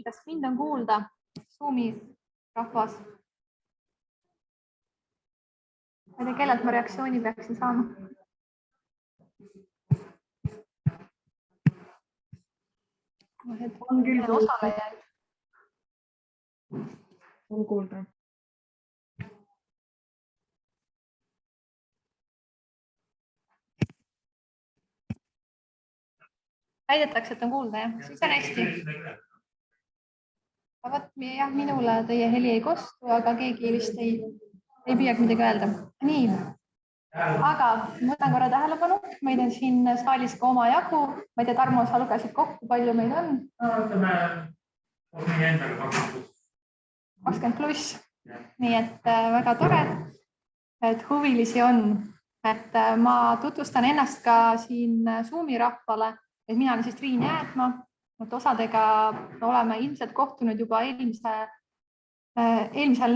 nii, kas mind on kuulda? Zoomis rahvas. Ma ei tea, kellelt ma reaktsiooni peaksin saama. On küll osalejaid. On kuulda. Väidetakse, et on kuulda, jah? Siis on hästi. Võt, jah, minule teie heli ei kostu, aga keegi vist ei püüagi midagi öelda. Nii, aga ma võtan korra tähelepanu. Meid on siin saalis ka oma jagu. Ma ei tea, Tarmo, sa lugesid kokku, palju meid on? 20+. Nii et väga tore, et huvilisi on. Et ma tutvustan ennast ka siin Zoomi rahvale, et mina olen siis Triin Jäädma. Et osadega oleme ilmselt kohtunud juba eelmisel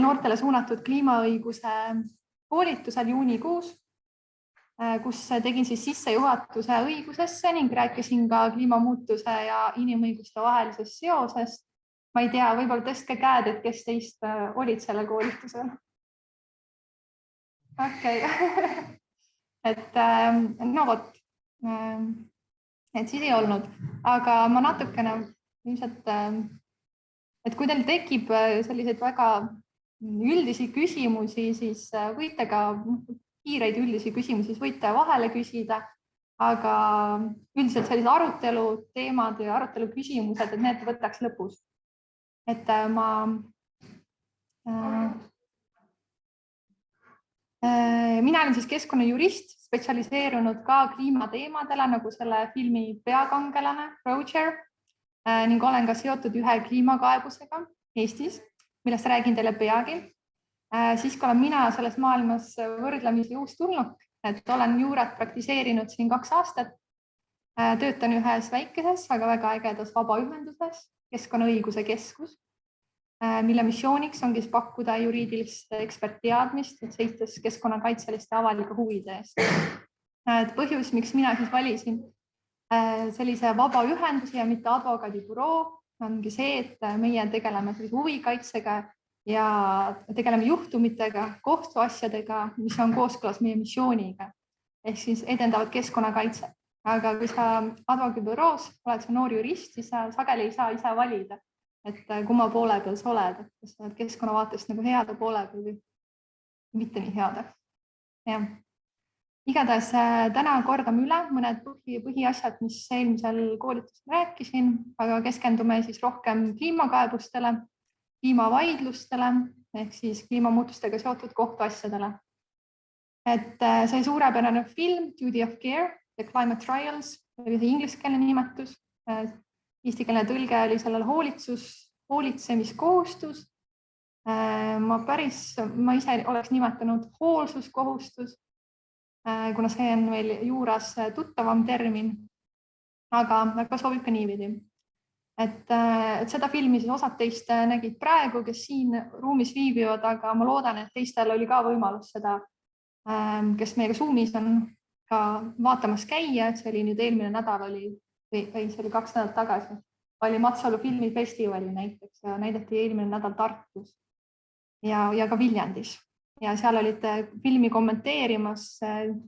noortele suunatud kliimaõiguse koolitusel juunikuus, kus tegin siis sissejuhatuse õigusesse ning rääkisin ka kliimamuutuse ja inimõiguste vahelisest seosest. Ma ei tea, võib-olla tõstke käed, et kes teist olid sellel koolitusel. Okei. Et no vot, et siis ei olnud, aga ma natukene ilmselt, et kui teil tekib selliseid väga üldisi küsimusi, siis võite ka kiireid üldisi küsimusi, siis võite vahele küsida, aga üldiselt sellised arutelu teemad ja arutelu küsimused, et need võtaks lõpus. Et mina olen siis keskkonnajurist, spetsialiseerunud ka kliimateemadele nagu selle filmi peakangelane Roger ning olen ka seotud ühe kliimakaebusega Eestis, millest räägin teile peagi. Siis kui olen mina selles maailmas võrdlemisi uus tulnuk, et olen juurat praktiseerinud siin 2 aastat, töötan ühes väikeses, aga väga ägedas vabaühenduses, Keskkonnaõiguse Keskus, mille missiooniks ongi pakkuda juriidilist ekspertteadmist, et seistes keskkonnakaitseliste avalike huvide eest. Põhjus, miks mina siis valisin sellise vabaühenduse ja mitte advokaadibüroo, ongi see, et meie tegeleme huvikaitsega ja tegeleme juhtumitega, kohtuasjadega, mis on kooskõlas meie missiooniga, ehk siis edendavad keskkonnakaitset. Aga kui sa advokaadibüroos oled sa noor jurist, siis sa sageli ei saa ise valida, et kumma poole peal sa oled, et kas sa oled keskkonnavaatest nagu heade poole peal või mitte nii heade. Igatahes täna kordame üle mõned põhiasjad, mis eelmisel koolitusel rääkisin, aga keskendume siis rohkem kliimakaebustele, kliimavaidlustele ehk siis kliimamuutustega seotud kohtuasjadele. Et see suurepärane film Duty of Care, The Climate Trials, oli see ingliskeelne nimetus. Eestikeelne tõlge oli sellel hoolitsemiskohustus. Ma ise oleks nimetanud hoolsuskohustus, kuna see on meil juuras tuttavam termin, aga sobib ka niipidi. Et seda filmi siis osad teist nägid praegu, kes siin ruumis viibivad, aga ma loodan, et teistel oli ka võimalus seda, kes meiega Zoomis on ka vaatamas käia, et see oli nüüd eelmine nädal see oli 2 nädalat tagasi, oli Matsalu filmifestivali näiteks ja näidati eelmine nädal Tartus ja ka Viljandis. Ja seal olid filmi kommenteerimas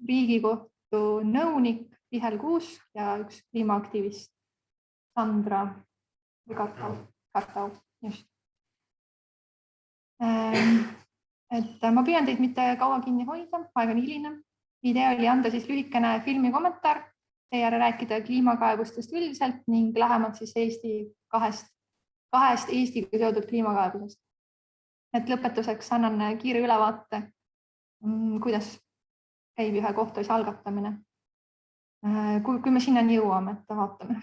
Riigikohtu nõunik Vihel Kuusk ja üks kliimaaktivist Sandra Kartau. Just. Et ma püüan teid mitte kaua kinni hoida, aeg on hiline. Idee oli anda siis lühikene filmi kommentaar, seejärel rääkida kliimakaebustest üldiselt ning lähemalt siis kahest Eestiga seotud kliimakaebusest. Et lõpetuseks annan kiire ülevaate, kuidas käib ühe kohtuasja algatamine. Kui me sinnani jõuame, et vaatame,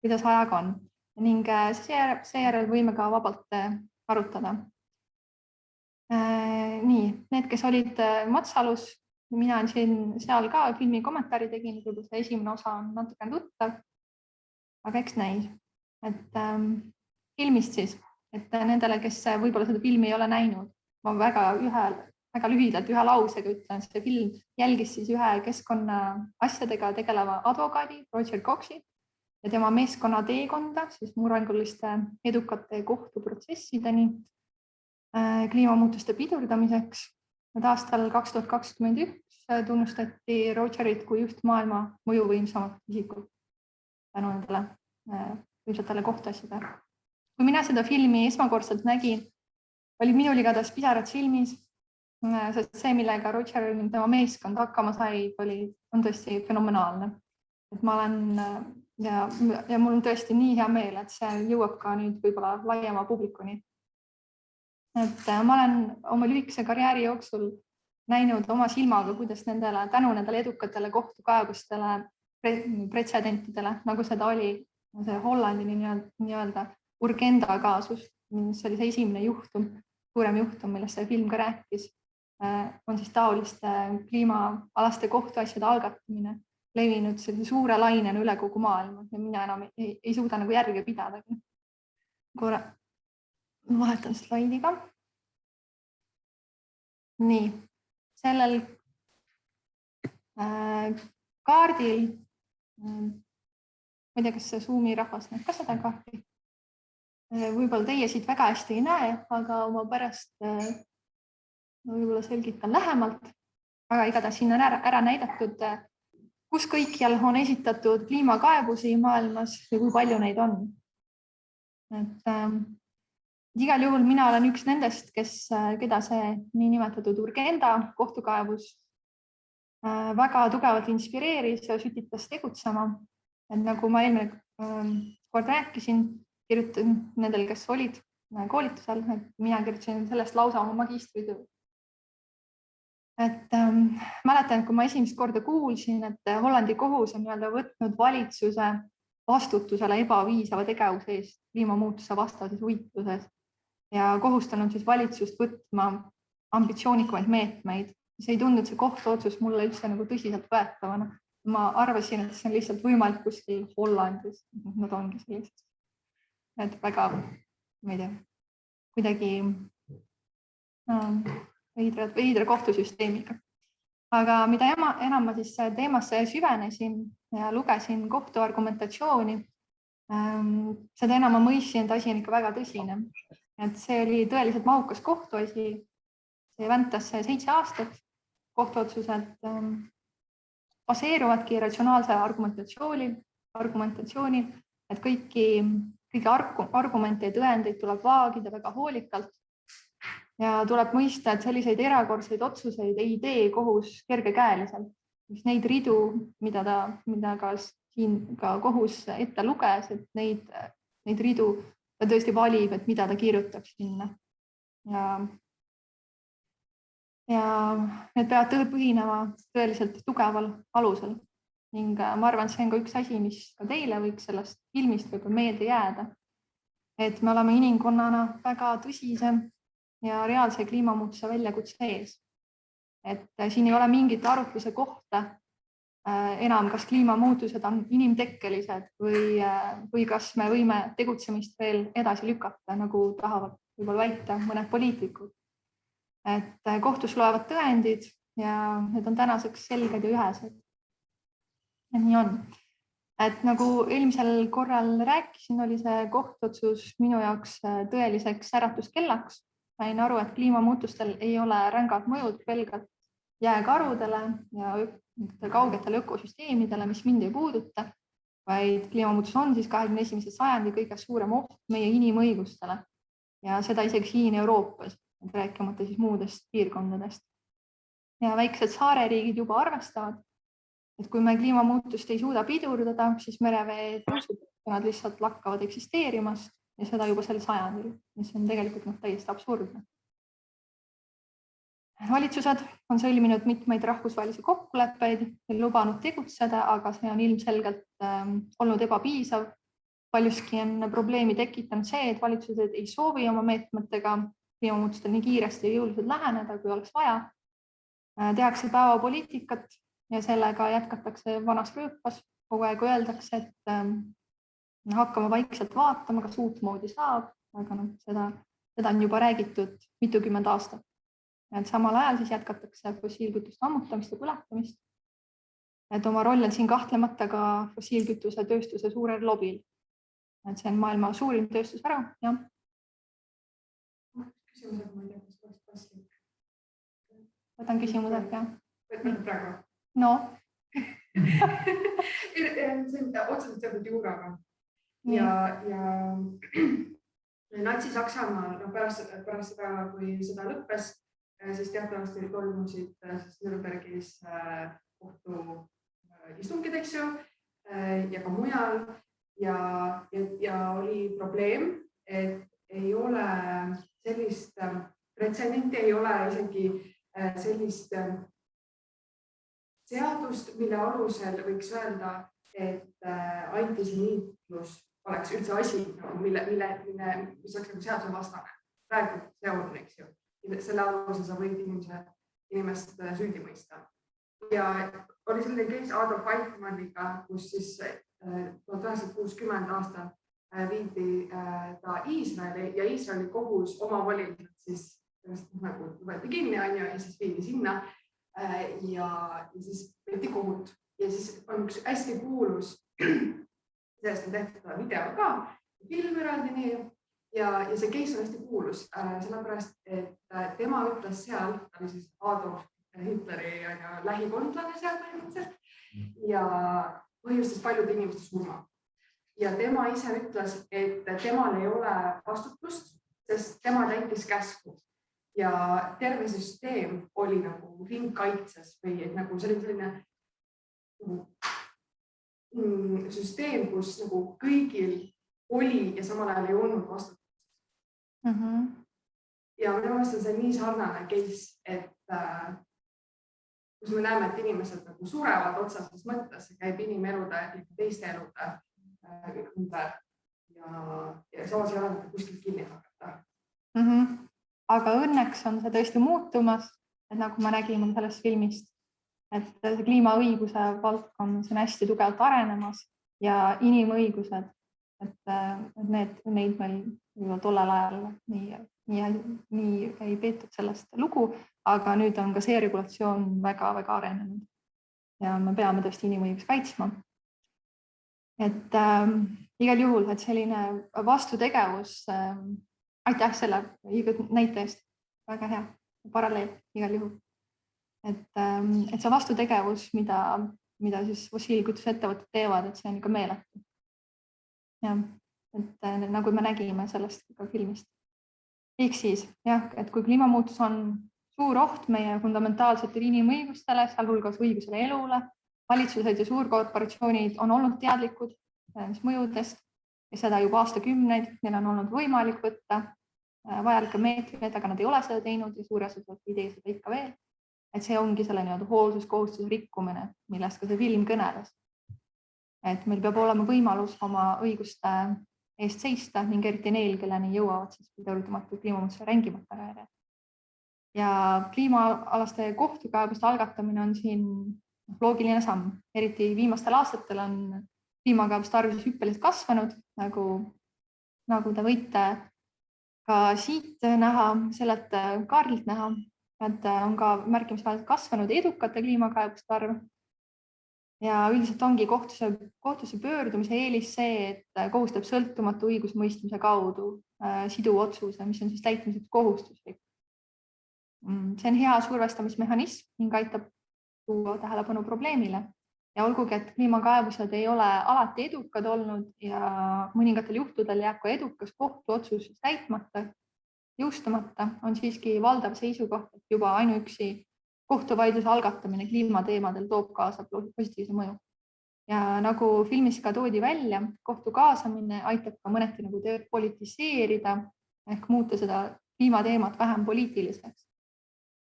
kuidas ajaga on. Ning seejärel võime ka vabalt arutada. Nii, need, kes olid Matsalus, mina olen seal ka filmi kommentaari tegin, kui see esimene osa on natuke tuttav, aga eks näis. Et filmist siis, et nendele, kes võib-olla seda filmi ei ole näinud, ma väga lühidalt ühe lausega ütlen, see film jälgis siis ühe keskkonna asjadega tegeleva advokaadi Roger Coxi, ja tema meeskonna teekonda siis murranguliste edukate kohtuprotsessideni kliimamuutuste pidurdamiseks. Aastal 2021 tunnustati Rogerit kui just maailma mõjuvõimsamat isikut tänu nendele võimsatele kohtuasjadele. Kui mina seda filmi esmakordselt nägin, olid minul igatahes pisarad silmis, sest see, millega Roger ja tema meeskond hakkama sai, on tõesti fenomenaalne. Et ma olen ja mul on tõesti nii hea meel, et see jõuab ka nüüd võib-olla laiema publikuni. Et ma olen oma lühikese karjääri jooksul näinud oma silmaga, kuidas tänu nendele edukatele kohtukaebustele, pretsedentidele, nagu seda oli see Hollandi nii-öelda Urgenda kaasus, see oli see esimene juhtum, suurem juhtum, millest see film ka rääkis, on siis taoliste kliimaalaste kohtuasjade algatamine levinud suure lainena üle kogu maailma ja mina enam ei suuda nagu järge pidadagi. Korra vahetan slaidiga. Nii, sellel kaardil, ma ei tea, kas see Zoomi rahvas näeb ka seda kaarti. Võib-olla teie siit väga hästi ei näe, aga ma pärast võib-olla selgitan lähemalt. Aga igatahes siin on ära näidatud, kus kõikjal on esitatud kliimakaebusi maailmas ja kui palju neid on. Igal juhul mina olen üks nendest, keda see niinimetatud Urgenda kohtukaebus väga tugevalt inspireeris ja sütitas tegutsema. Et nagu ma eelmine kord rääkisin, kirjutan nendel, kes olid koolitusel, et mina kirjutasin sellest lausa oma magistritöö. Et mäletan, kui ma esimest korda kuulsin, et Hollandi kohus on võtnud valitsuse vastutusele ebaviisava tegevuse eest kliimamuutuse vastases võitluses ja kohustanud siis valitsust võtma ambitsioonikumaid meetmeid. See ei tundnud see kohtuotsus mulle üldse nagu tõsiselt võetavana. Ma arvasin, et see on lihtsalt võimalik kuskil Hollandis. Nad ongi sellised. Et väga, ma ei tea, kuidagi veidra kohtusüsteemiga. Aga mida enam ma siis teemasse süvenesin ja lugesin kohtu argumentatsiooni, seda enam ma mõistsin, et asi on ikka väga tõsine. Et see oli tõeliselt mahukas kohtuasi. See väntas 7 aastat. Kohtuotsused baseeruvadki ratsionaalse argumentatsiooni, et kõiki argumente ja tõendeid tuleb vaagida väga hoolikalt ja tuleb mõista, et selliseid erakordseid otsuseid ei tee kohus kergekäeliselt. Neid ridu, mida ka siin ka kohus ette luges, et neid ridu ta tõesti valib, et mida ta kirjutab sinna. Ja need peavad põhinema tõeliselt tugeval alusel. Ning ma arvan, see on ka üks asi, mis ka teile võiks sellest filmist võib-olla meelde jääda. Et me oleme inimkonnana väga tõsise ja reaalse kliimamuutuse väljakutse ees. Et siin ei ole mingit arutluse kohta enam, kas kliimamuutused on inimtekkelised või kas me võime tegutsemist veel edasi lükata, nagu tahavad võib-olla väita mõned poliitikud. Et kohtus loevad tõendid ja need on tänaseks selged ja ühesed. Ja nii on. Et nagu eelmisel korral rääkisin, oli see kohtuotsus minu jaoks tõeliseks äratuskellaks. Sain aru, et kliimamuutustel ei ole rängad mõjud pelgalt jääkarudele ja kaugetele ökosüsteemidele, mis mind ei puuduta, vaid kliimamuutus on siis 21. sajandi kõige suurem oht meie inimõigustele ja seda isegi siin Euroopas, rääkimata siis muudest piirkondadest. Ja väiksed saareriigid juba arvestavad, et kui me kliimamuutust ei suuda pidurdada, siis merevee tõusud, nad lihtsalt lakkavad eksisteerimast ja seda juba sel sajandil, mis on tegelikult täiesti absurdne. Valitsused on sõlminud mitmeid rahvusvahelisi kokkuleppeid ja lubanud tegutseda, aga see on ilmselgelt olnud ebapiisav. Paljuski on probleemi tekitanud see, et valitsused ei soovi oma meetmetega kliimamuutustel nii kiiresti ja jõuliselt läheneda, kui oleks vaja. Tehakse päevapoliitikat ja sellega jätkatakse vanas rööpas. Kogu aeg öeldakse, et hakkame vaikselt vaatama, kas uut moodi saab, aga seda on juba räägitud mitukümmend aastat. Et samal ajal siis jätkatakse fossiilkütuste ammutamist ja põletamist. et oma roll on siin kahtlemata ka fossiilkütuse tööstuse suurel lobil. Et see on maailma suurim tööstus ära, jah. Küsimused, ma ei tea, kas oleks paslik. Võtan küsimused, jah. Võtan praegu. No. See on otseselt seotud juuraga. Ja Natsi-Saksamaal pärast seda, kui seda lõppes, siis teatavasti toimusid Nürnbergis kohtuistungid, eks ju, ja ka mujal. Ja oli probleem, et ei ole sellist pretsedenti, ei ole isegi sellist seadust, mille alusel võiks öelda, et antisemiitlus oleks üldse asi, mis oleks nagu seaduse vastane. Praegu see on, eks ju. Selle alusel sa võid inimest süüdi mõista. Ja oli selline case Adolf Eichmanniga, kus siis 1960 aastal viidi ta Iisraeli ja Iisraeli kohus omavoliliselt siis nagu võeti kinni ja siis viidi sinna ja siis peeti kohut. Ja siis on üks hästi kuulus, sellest on tehtud video ka, film eraldi nii ja see case on hästi kuulus, sellepärast, et tema ütles seal, ta oli siis Adolf Hitleri lähikondlane seal põhimõtteliselt ja põhjustas paljude inimeste surma. Ja tema ise ütles, et temal ei ole vastutust, sest tema täitis käsku ja terve süsteem oli nagu ringkaitses või nagu selline süsteem, kus nagu kõigil oli ja samal ajal ei olnud vastutust. Ja minu meelest on see nii sarnane case, et kus me näeme, et inimesed nagu surevad otseses mõttes, käib inimelude ja teiste elude ümber ja samas ei ole kuskilt kinni hakata. Aga õnneks on see tõesti muutumas, et nagu me nägime sellest filmist, et see kliimaõiguse valdkond on hästi tugevalt arenemas ja inimõigused, et neid meil tollel ajal nii ei peetud sellest lugu, aga nüüd on ka see regulatsioon väga-väga arenenud ja me peame tõesti inimõigusi kaitsma. Et igal juhul, et selline vastutegevus, aitäh selle näite eest, väga hea paralleel igal juhul. Et see vastutegevus, mida siis fossiilkütuse ettevõtted teevad, et see on ikka meeletu. Ja, et nagu me nägime sellest ka filmist. Ehk siis, jah, et kui kliimamuutus on suur oht meie fundamentaalsetele inimõigustele, sealhulgas õigusele elule, valitsused ja suurkorporatsioonid on olnud teadlikud mõjudest ja seda juba aastakümneid, neil on olnud võimalik võtta vajalikke meetmeid, aga nad ei ole seda teinud ja suure osas ei tee seda ikka veel. Et see ongi selle hoolsuskohustuse rikkumine, millest ka see film kõneles. Et meil peab olema võimalus oma õiguste eest seista ning eriti neil, kelleni jõuavad siis pidurdamatu kliimamuutuse rängimata tagajärjed. Ja kliimaalaste kohtukaebuste algatamine on siin loogiline samm. Eriti viimastel aastatel on kliimakaebuste arv hüppeliselt kasvanud, nagu te võite ka siit näha, sellelt kaardilt näha, et on ka märkimisväärselt kasvanud edukate kliimakaebuste arv. Ja üldiselt ongi kohtusse pöördumise eelis see, et kohustab sõltumatu õigusmõistmise kaudu siduva otsuse, mis on siis täitmiseks kohustuslik. See on hea survestamismehhanism ning aitab tuua tähelepanu probleemile. Ja olgugi, et kliimakaebused ei ole alati edukad olnud ja mõningatel juhtudel jääb ka edukas kohtuotsus täitmata, jõustamata, on siiski valdav seisukoht, et juba ainuüksi kohtuvaidluse algatamine kliimateemadel toob kaasa positiivse mõju. Ja nagu filmis ka toodi välja, kohtu kaasamine aitab ka mõneti nagu depolitiseerida ehk muuta seda kliimateemat vähem poliitiliseks.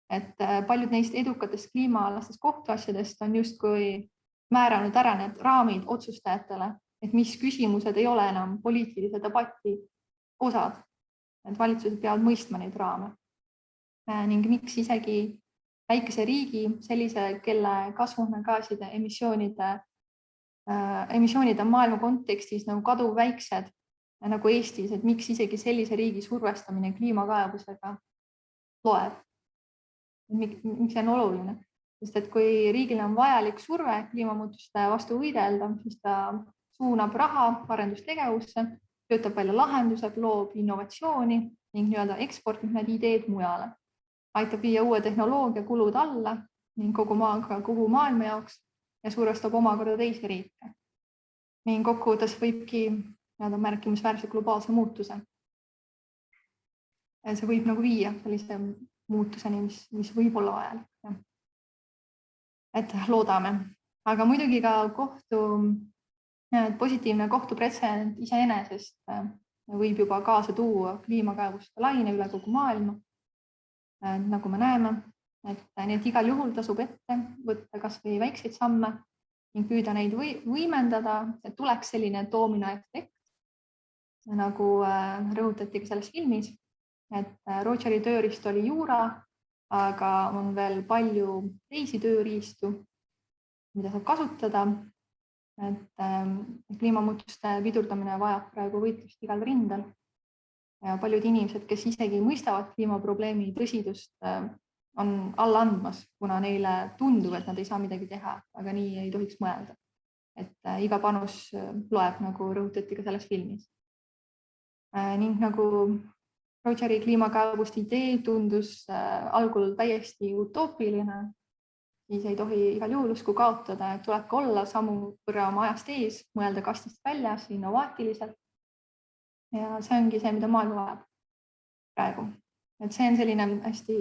Et paljud neist edukatest kliimaalastest kohtuasjadest on justkui määranud ära need raamid otsustajatele, et mis küsimused ei ole enam poliitilise debati osad. Et valitsused peavad mõistma neid raame. Ning miks isegi väikese riigi, sellise, kelle kasvuhoonegaaside emissioonid on maailma kontekstis nagu kaduvväiksed, nagu Eestis, et miks isegi sellise riigi survestamine kliimakaebusega loeb. Miks see on oluline? sest et kui riigil on vajalik surve kliimamuutuste vastu võidelda, siis ta suunab raha arendustegevusse, töötab välja lahendused, loob innovatsiooni ning eksportib need ideed mujale. Aitab viia uue tehnoloogia kulud alla ning kogu maailma jaoks ja suurestab omakorda teisi riike. Ning kokkuvõttes võibki märkimisväärse globaalse muutuse. See võib viia sellise muutuseni, mis võib olla vajalik. Et loodame. Aga muidugi ka positiivne kohtupretsedent iseenesest võib juba kaasa tuua kliimakaevuste laine üle kogu maailma. Nagu me näeme, et igal juhul tasub ette võtta kas või väikseid samme ning püüda neid võimendada, et tuleks selline doominoefekt, nagu rõhutati ka selles filmis, et Rogeri tööriist oli juura, aga on veel palju teisi tööriistu, mida saab kasutada. Et kliimamuutuste pidurdamine vajab praegu võitlust igal rindel. Ja paljud inimesed, kes isegi mõistavad kliimaprobleemi tõsidust, on alla andmas, kuna neile tundub, et nad ei saa midagi teha, aga nii ei tohiks mõelda. Et iga panus loeb, nagu rõhutati ka selles filmis. Ning nagu Rogeri kliimakaevuste idee tundus algul täiesti utoopiline, siis ei tohi igal juhul usku kaotada, et tuleb ka olla sammu võrra oma ajast ees, mõelda kastist väljas, innovaatiliselt. Ja see ongi see, mida maailm vajab praegu. Et see on selline hästi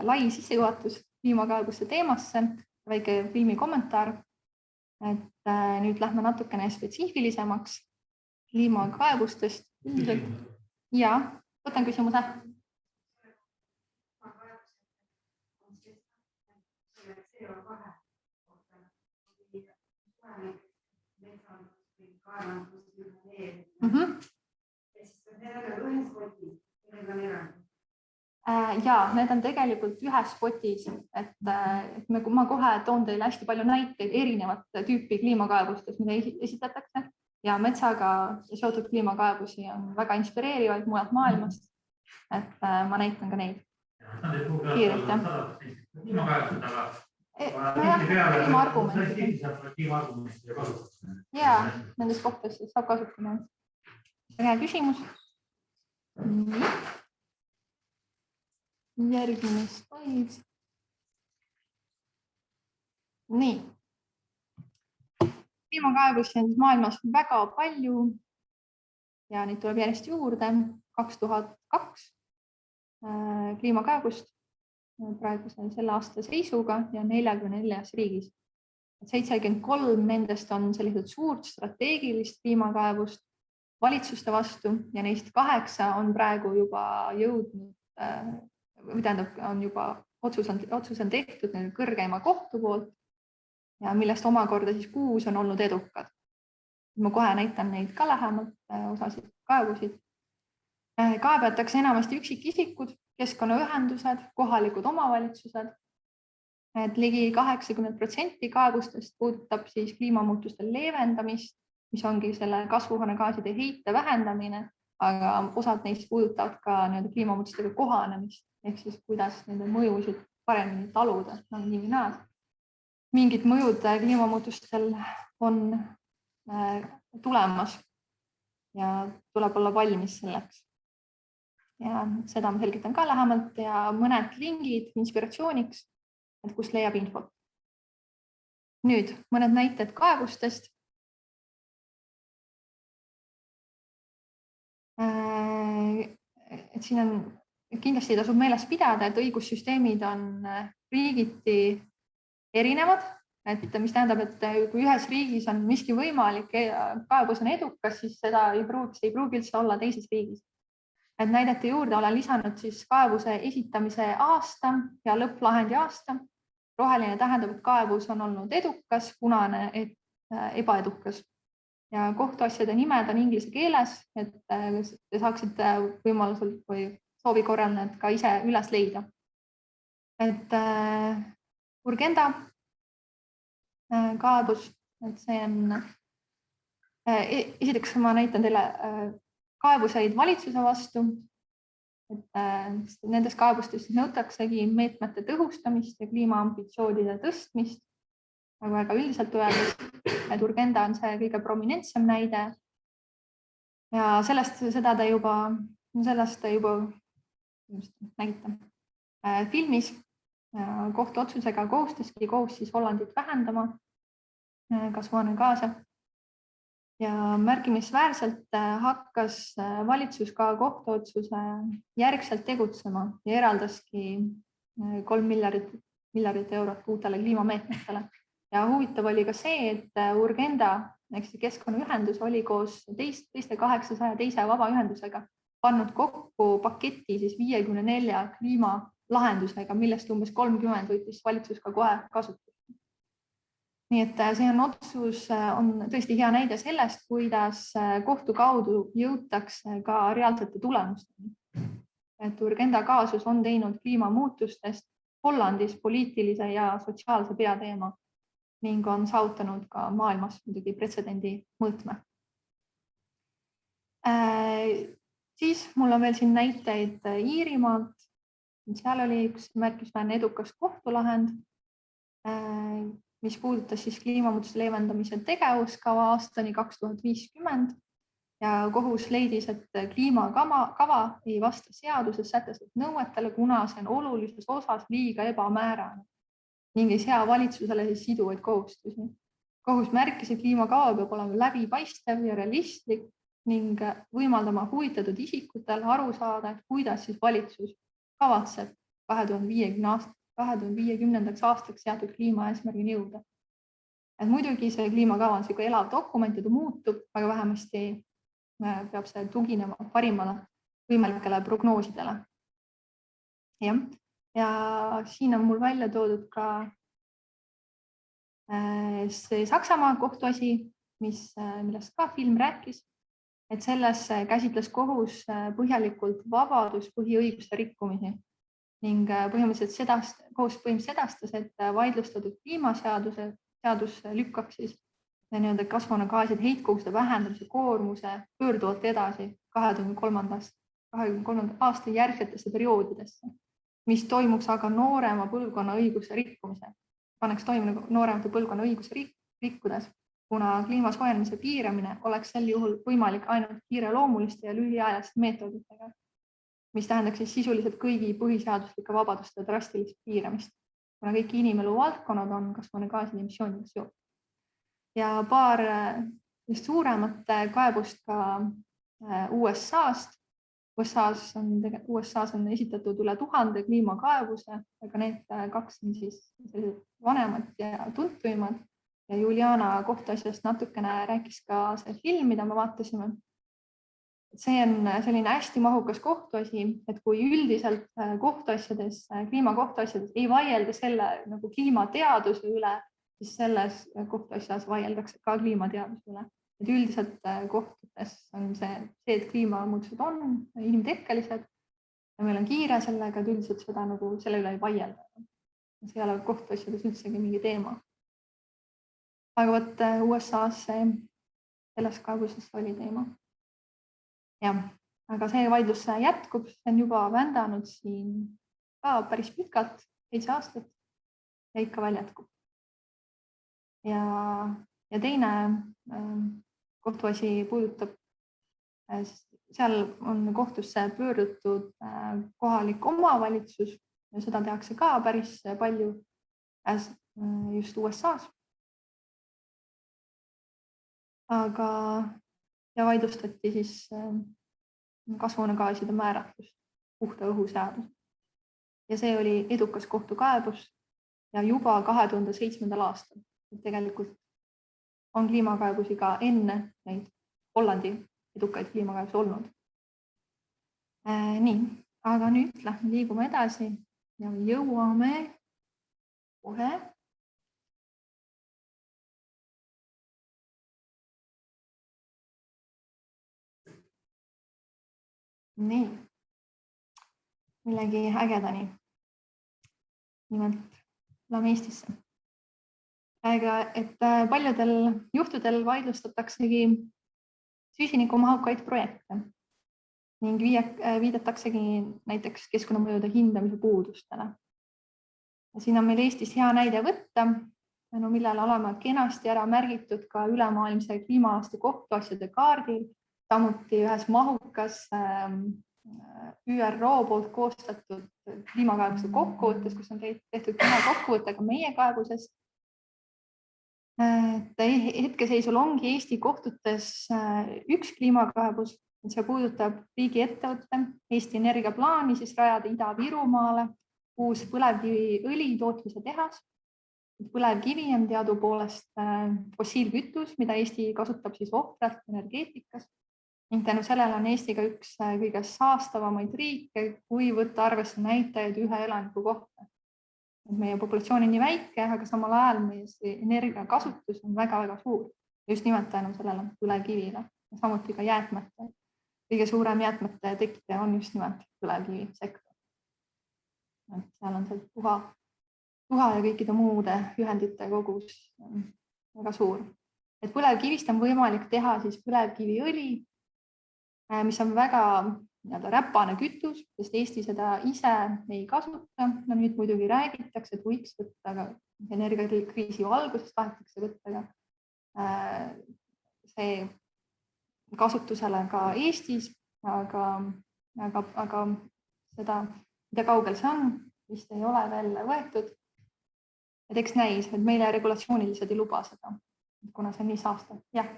lai sissejuhatus kliimakaevuste teemasse, väike filmi kommentaar. Et nüüd lähme natukene spetsiifilisemaks kliimakaevustest. Ja, võtan küsimuse. Ja, need on tegelikult ühes spotis, et ma kohe toon teile hästi palju näiteid erinevat tüüpi kliimakaevustest, mida esitatakse ja metsaga seotud kliimakaevusi on väga inspireerivaid mujalt maailmast, et ma näitan ka neid kiirelt. Ja, nendes kohtades saab kasutada. Hea küsimus. Järgmine slaid. Nii. Kliimakaevusi on maailmas väga palju ja neid tuleb järjest juurde. 2002 kliimakaevust praeguse selle aasta seisuga ja 44 riigis. 73 nendest on sellised suurt strateegilist kliimakaevust valitsuste vastu ja neist 8 on praegu juba jõudnud, on juba otsus on tehtud kõrgeima kohtu poolt ja millest omakorda siis 6 on olnud edukad. Ma kohe näitan neid ka lähemalt, osasid kaevusid. Kaebatakse enamasti üksikisikud, keskkonnaühendused, kohalikud omavalitsused. Et ligi 80% kaevustest puudutab siis kliimamuutuste leevendamist, mis ongi selle kasvuhoonegaaside heite vähendamine, aga osad neist puudutavad ka kliimamuutustega kohanemist, ehk siis kuidas nende mõjusid paremini taluda. Mingid mõjud kliimamuutustel on tulemas ja tuleb olla valmis selleks. Ja seda ma selgitan ka lähemalt ja mõned lingid inspiratsiooniks, et kust leiab infot. Nüüd mõned näited kaevustest. Et siin on kindlasti tasub meeles pidada, et õigussüsteemid on riigiti erinevad, et mis tähendab, et kui ühes riigis on miski võimalik, kaebus on edukas, siis seda ei pruugi üldse olla teises riigis. Et näidete juurde olen lisanud siis kaebuse esitamise aasta ja lõpplahendi aasta. Roheline tähendab, et kaebus on olnud edukas, punane ebaedukas. Ja kohtuasjade nimed on inglise keeles, et te saaksite võimalusel või soovi korral need ka ise üles leida. Et Urgenda kaebus, et see on, esiteks ma näitan teile kaebuseid valitsuse vastu et nendes kaebustes nõutaksegi meetmete tõhustamist ja kliimaambitsioonide tõstmist, nagu väga üldiselt öeldes, et Urgenda on see kõige prominentsem näide. Ja sellest ta juba nägite filmis kohtuotsusega kohustaski kohus siis Hollandit vähendama kasvuhoonegaase. Ja märkimisväärselt hakkas valitsus ka kohtuotsuse järgselt tegutsema ja eraldaski 3 miljardit eurot uutele kliimameetmetele. Ja huvitav oli ka see, et Urgenda ehk keskkonnaühendus oli koos teiste 800 teise vabaühendusega pannud kokku paketi siis 54 kliimalahendusega, millest umbes 30 võttis valitsus ka kohe kasutada. Nii et see otsus on tõesti hea näide sellest, kuidas kohtu kaudu jõutakse ka reaalsete tulemusteni. Et Urgenda kaasus on teinud kliimamuutustest Hollandis poliitilise ja sotsiaalse peateema ning on saavutanud ka maailmas muidugi pretsedendi mõõtme. Siis mul on veel siin näiteid Iirimaalt. Seal oli üks märkimisväärne edukas kohtulahend, mis puudutas siis kliimamuutuste leevendamise tegevuskava aastani 2050 ja kohus leidis, et kliimakava ei vasta seaduses sätestatud nõuetele, kuna see on olulises osas liiga ebamäärane ning ei sea valitsusele siduvaid kohustusi. Kohus märkis, et kliimakava peab olema läbipaistev ja realistlik ning võimaldama huvitatud isikutel aru saada, et kuidas siis valitsus kavatseb 2050. aastaks seatud kliimaeesmärgini jõuda. Et muidugi see kliimakava on selline elav dokument ja ta muutub, aga vähemasti peab see tuginema parimale võimalikele prognoosidele. Ja siin on mul välja toodud ka see Saksamaa kohtuasi, millest ka film rääkis, et selles käsitles kohus põhjalikult vabaduspõhiõiguste rikkumisi ning kohus põhimõtteliselt sedastas, et vaidlustatud kliimaseadus lükkaks siis kasvuhoonegaaside heitkoguste vähendamise koormuse pöörduvalt edasi 2023. aasta järgsetesse perioodidesse, mis toimuks aga noorema põlvkonna õiguse rikkumise. Paneks toimuma nooremate põlvkonna õiguse rikkudes, kuna kliima soojenemise piiramine oleks sel juhul võimalik ainult kiireloomuliste ja lühiajaliste meetoditega, mis tähendaks siis sisuliselt kõigi põhiseaduslike vabaduste drastilist piiramist, kuna kõik inimelu valdkonnad on kasvuhoonegaaside emissiooniga seotud. Ja paar suuremat kaebust ka USA-st. USA-s on esitatud üle 1000 kliimakaebuse, aga need 2 on siis vanemad ja tuntuimad. Ja Juliana kohtuasjast natukene rääkis ka see film, mida me vaatasime. See on selline hästi mahukas kohtuasi, et kui üldiselt kliimakohtuasjades ei vaielda selle nagu kliimateaduse üle, siis selles kohtuasjas vaieldakse ka kliimateaduse üle. Et üldiselt kohtutes on see, et kliimamuutused on inimtekkelised ja meil on kiire sellega, et üldiselt seda nagu selle üle ei vaielda. See ei ole kohtuasjades üldsegi mingi teema. Aga võt USA-s selles kaebuses oli teema. Jah, aga see vaidlus jätkub, see on juba vändanud siin ka päris pikalt, 7 aastat ja ikka veel jätkub. Ja teine kohtuasi puudutab, seal on kohtusse pöördutud kohalik omavalitsus ja seda tehakse ka päris palju just USA-s. Aga ja vaidlustati siis kasvuhoonegaaside määratlus puhta õhu seadus. Ja see oli edukas kohtukaebus ja juba 2007. aastal. Tegelikult on kliimakaebusi ka enne neid Hollandi edukaid kliimakaebusi olnud. Nii, aga nüüd liigume edasi ja jõuame kohe. Nii, millegi ägedani. Nimelt lähme Eestisse. Et paljudel juhtudel vaidlustataksegi süsinikumahukaid projekte ning viidataksegi näiteks keskkonnamõjude hindamise puudustele. Siin on meil Eestis hea näide võtta, millele oleme kenasti ära märgitud ka ülemaailmse kliimaalaste kohtuasjade kaardil, samuti ühes mahukas ÜRO poolt koostatud kliimakaebuse kokkuvõttes, kus on tehtud kokkuvõte ka meie kaebusest. Hetkeseisul ongi Eesti kohtutes üks kliimakaebus, see puudutab riigiettevõtte Eesti Energia plaani siis rajada Ida-Virumaale uus põlevkiviõli tootmise tehas. Põlevkivi on teadupoolest fossiilkütus, mida Eesti kasutab siis ohtralt energeetikas. Ning tänu sellele on Eesti ka üks kõige saastavamaid riike, kui võtta arvesse näitajaid ühe elaniku kohta. Meie populatsioon on nii väike, aga samal ajal meie energiakasutus on väga-väga suur. Just nimelt tänu sellele põlevkivile ja samuti ka jäätmete. Kõige suurem jäätmete tekitaja on just nimelt põlevkivisektor. Seal on see tuha ja kõikide muude ühendite kogus väga suur. Et põlevkivist on võimalik teha siis põlevkiviõli, mis on väga räpane kütus, sest Eesti seda ise ei kasuta. Nüüd muidugi räägitakse, et võiks võtta, aga energiakriisi valguses tahetakse võtta see kasutusele ka Eestis, aga seda, mida kaugel see on, vist ei ole veel võetud. Et eks näis, et meile regulatsioonilised ei luba seda, kuna see on nii saastav. Jah.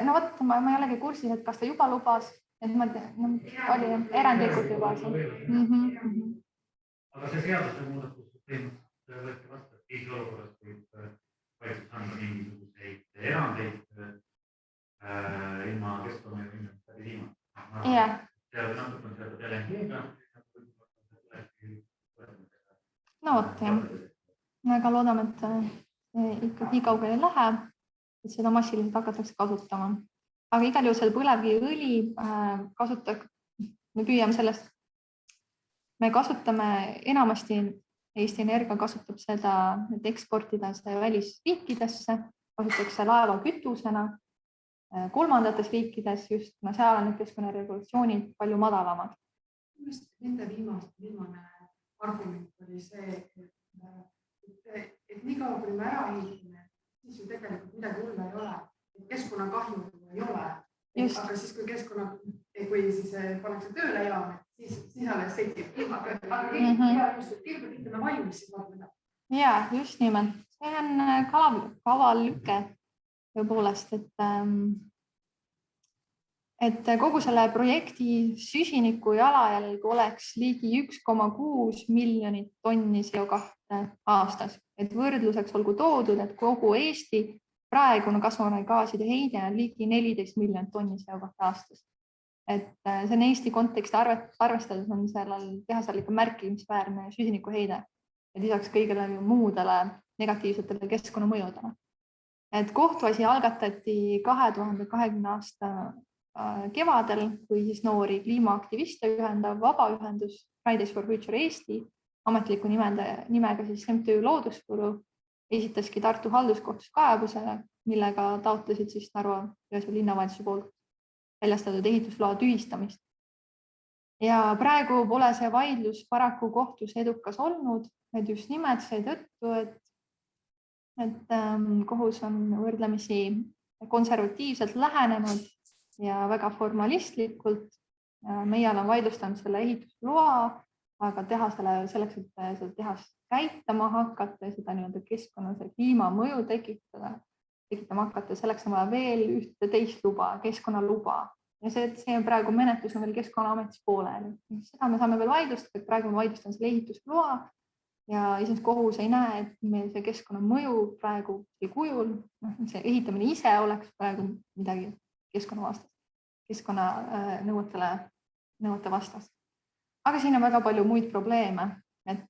No võtta, ma ei olegi kursis, et kas ta juba lubas, et oli erandlikult juba. Aga see seaduse muudatus võeti vastu, et kriisi olukorras võib valitsus anda mingisuguseid erandeid ilma keskkonnamõjude läbi viima. Jah. Seal natuke on seotud LNG-ga. No võtta, jah. Väga loodame, et ikka nii kaugele ei lähe, et seda massiliselt hakatakse kasutama. Aga igal juhul selle põlevkiviõli kasutab, me püüame sellest, me kasutame enamasti, Eesti Energia kasutab seda, et eksportida see välisriikidesse, kasutatakse laeva kütusena kolmandates riikides, just seal on need keskkonnaregulatsioonid palju madalamad. Nende viimane argument oli see, et nii kaua, kui me ära ehitame, siis ju tegelikult midagi hullu ei ole. Keskkonnakahju ei ole. Aga siis, kui siis pannakse tööle jaam, siis alles seitsib ilma tööle. Aga kõigepealt ütleme valmis, siis vaatame. Jaa, just nimelt. See on kavalüke tõepoolest, et kogu selle projekti süsiniku jalajälg oleks ligi 1,6 miljonit tonni CO2 aastas. Et võrdluseks olgu toodud, et kogu Eesti praegune kasvuhoonegaaside heide on ligi 14 miljonit tonni CO2 aastas. Et see on Eesti konteksti arvestades on sellel tehasel ikka märkimisväärne süsinikuheide ja lisaks kõigele muudele negatiivsetele keskkonnamõjudele. Et kohtuasi algatati 2020 aasta kevadel, kui siis noori kliimaaktiviste ühendav vabaühendus Fridays for Future Eesti ametliku nimega siis MTÜ Looduskulu esitaski Tartu halduskohtus kaebusele, millega taotlesid siis Narva linnavalitsuse poolt väljastatud ehitusloa tühistamist. Ja praegu pole see vaidlus paraku kohtus edukas olnud, et just nimelt seetõttu, et kohus on võrdlemisi konservatiivselt lähenenud ja väga formalistlikult. Meie oleme vaidlustanud selle ehitusloa, aga selleks, et seda tehast käitama hakata ja seda keskkonnase kliimamõju tekitama hakata, selleks on vaja veel ühte teist luba, keskkonnaluba. Ja see on praegu menetlus on veel Keskkonnaametis pooleli. Seda me saame veel vaidlustada, et praegu me vaidlustame selle ehitusloa ja isegi kohus ei näe, et meil see keskkonnamõju praegu ei kujul. See ehitamine ise oleks praegu midagi keskkonnanõuete vastast. Aga siin on väga palju muid probleeme, et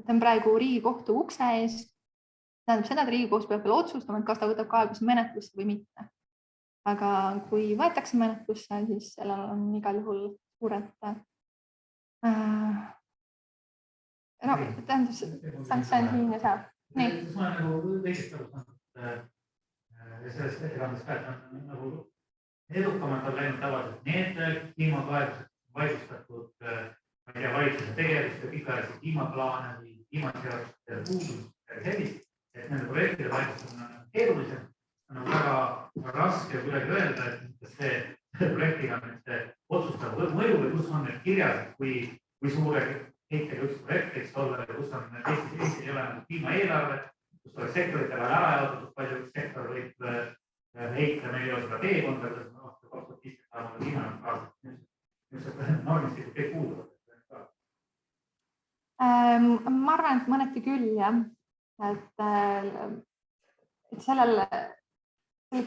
on praegu Riigikohtu ukse ees. Tähendab seda, et Riigikohus peab veel otsustama, et kas ta võtab kaebuse menetlusse või mitte. Aga kui võetakse menetlusse, siis sellel on igal juhul suured tähendab, see on siin ja seal. Ma olen teisest aru saanud. sellest ettekandest ka, et on nagu edukamalt on läinud tavaliselt need kliimakaebused vaidlustatud, ma ei tea, valitsuse tegevust ja pikaajalisi kliimaplaane või kliimaseaduste puudumist ja sellist, et nende projektide vaidlustamine on keerulisem. On väga raske kuidagi öelda, et see projektiga on otsustav mõju või kus on need kirjas, kui suure heitega üks projekt võiks olla ja kus on Eestis ei ole kliimaeelarve, kus oleks sektorite vahel ära jaotatud, palju üks sektor võib heita, meil ei ole seda teekonda, kuidas me aastal 2015 saame kliimaneutraalselt. Niisugused normistikud kõik puuduvad. Ma arvan, et mõneti küll, jah. Et sellel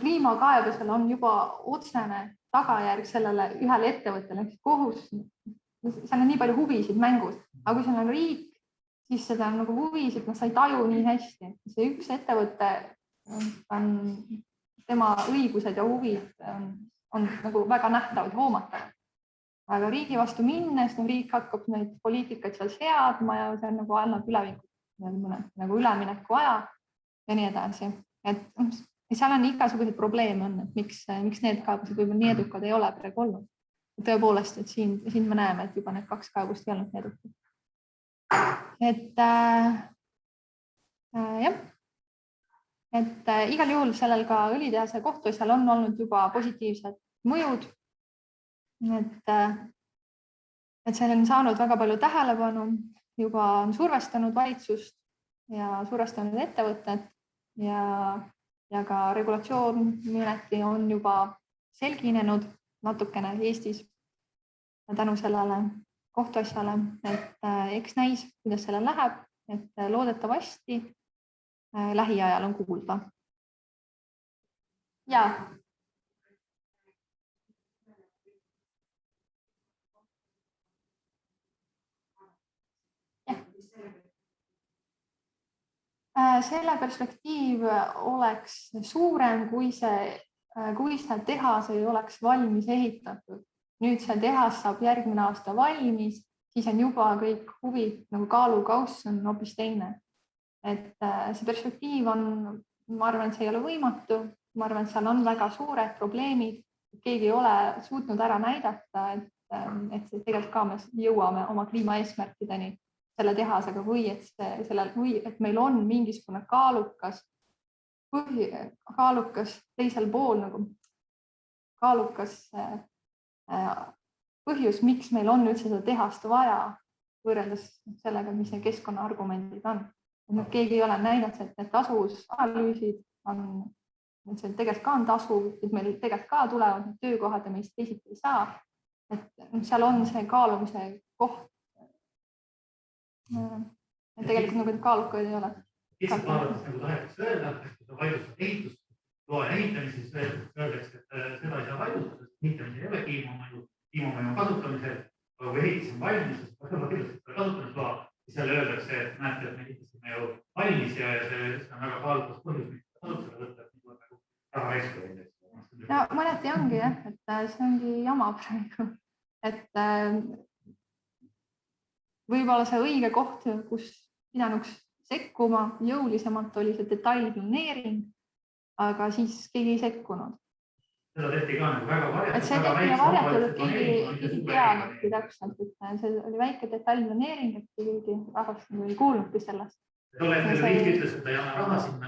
kliimakaebusel on juba otsene tagajärg sellele ühele ettevõttele, kohus. Seal on nii palju huvisid mängus, aga kui seal on riik, siis seda on nagu huvisid, sa ei taju nii hästi. See üks ettevõte on, tema õigused ja huvid on nagu väga nähtavad, hoomatavad. Aga riigi vastu minnes, riik hakkab neid poliitikaid seal seadma ja see on nagu annab nagu ülemineku aja ja nii edasi. Et seal on igasuguseid probleeme on, et miks need kaebused võib-olla nii edukad ei ole praegu olnud. Tõepoolest, et siin me näeme, et juba need 2 kaebust ei olnud nii edukad. Et jah. Et igal juhul sellel ka õlitehase kohtuasjal on olnud juba positiivsed mõjud. Et seal on saanud väga palju tähelepanu, juba on survestanud valitsust ja survestanud ettevõtted ja ka regulatsioon mõneti on juba selginenud natukene Eestis tänu sellele kohtuasjale, et eks näis, kuidas sellel läheb, et loodetavasti lähiajal on kuulda. Ja. Selle perspektiiv oleks suurem, kui see tehas ei oleks valmis ehitatud. Nüüd see tehas saab järgmine aasta valmis, siis on juba kõik huvid, nagu kaalukauss on hoopis teine. Et see perspektiiv on, ma arvan, et see ei ole võimatu. Ma arvan, et seal on väga suured probleemid. Keegi ei ole suutnud ära näidata, et tegelikult ka me jõuame oma kliimaeesmärkideni selle tehasega või et meil on mingisugune kaalukas teisel pool nagu kaalukas põhjus, miks meil on üldse seda tehast vaja võrreldes sellega, mis need keskkonnaargumendid on. Keegi ei ole näinud, et need tasuvusanalüüsid on, et see tegelikult ka on tasuv, et meil tegelikult ka tulevad need töökohad ja meist teisiti ei saa. Et seal on see kaalumise koht. Et tegelikult nagu kaalukaid ei ole. Lihtsalt vaadates nagu tahetakse öelda, et kui sa vaidlustad ehitusloa ehitamises, öeldakse, et seda ei saa vaidlustada, sest ehitamisel ei ole kliimamõju kasutamisel, aga kui ehitis on valmis, siis vaidlustada kasutamisloa, siis seal öeldakse, et näete, et me ehitasime ju valmis ja see on väga kaalukas põhjus, mis kasutusele võtta, et tuleb nagu raha ekspordida. No mõneti ongi jah, et see ongi jama praegu, et võib-olla see õige koht, kus pidanuks sekkuma jõulisemalt oli see detailplaneering, aga siis keegi ei sekkunud. Seda tehti ka nagu väga varjatud. Et see tehti varjatud, et keegi ei teadnudki täpselt, et see oli väike detailplaneering, et keegi rahvast ei kuulnudki sellest. Tol hetkel riik ütles, et ta ei anna raha sinna.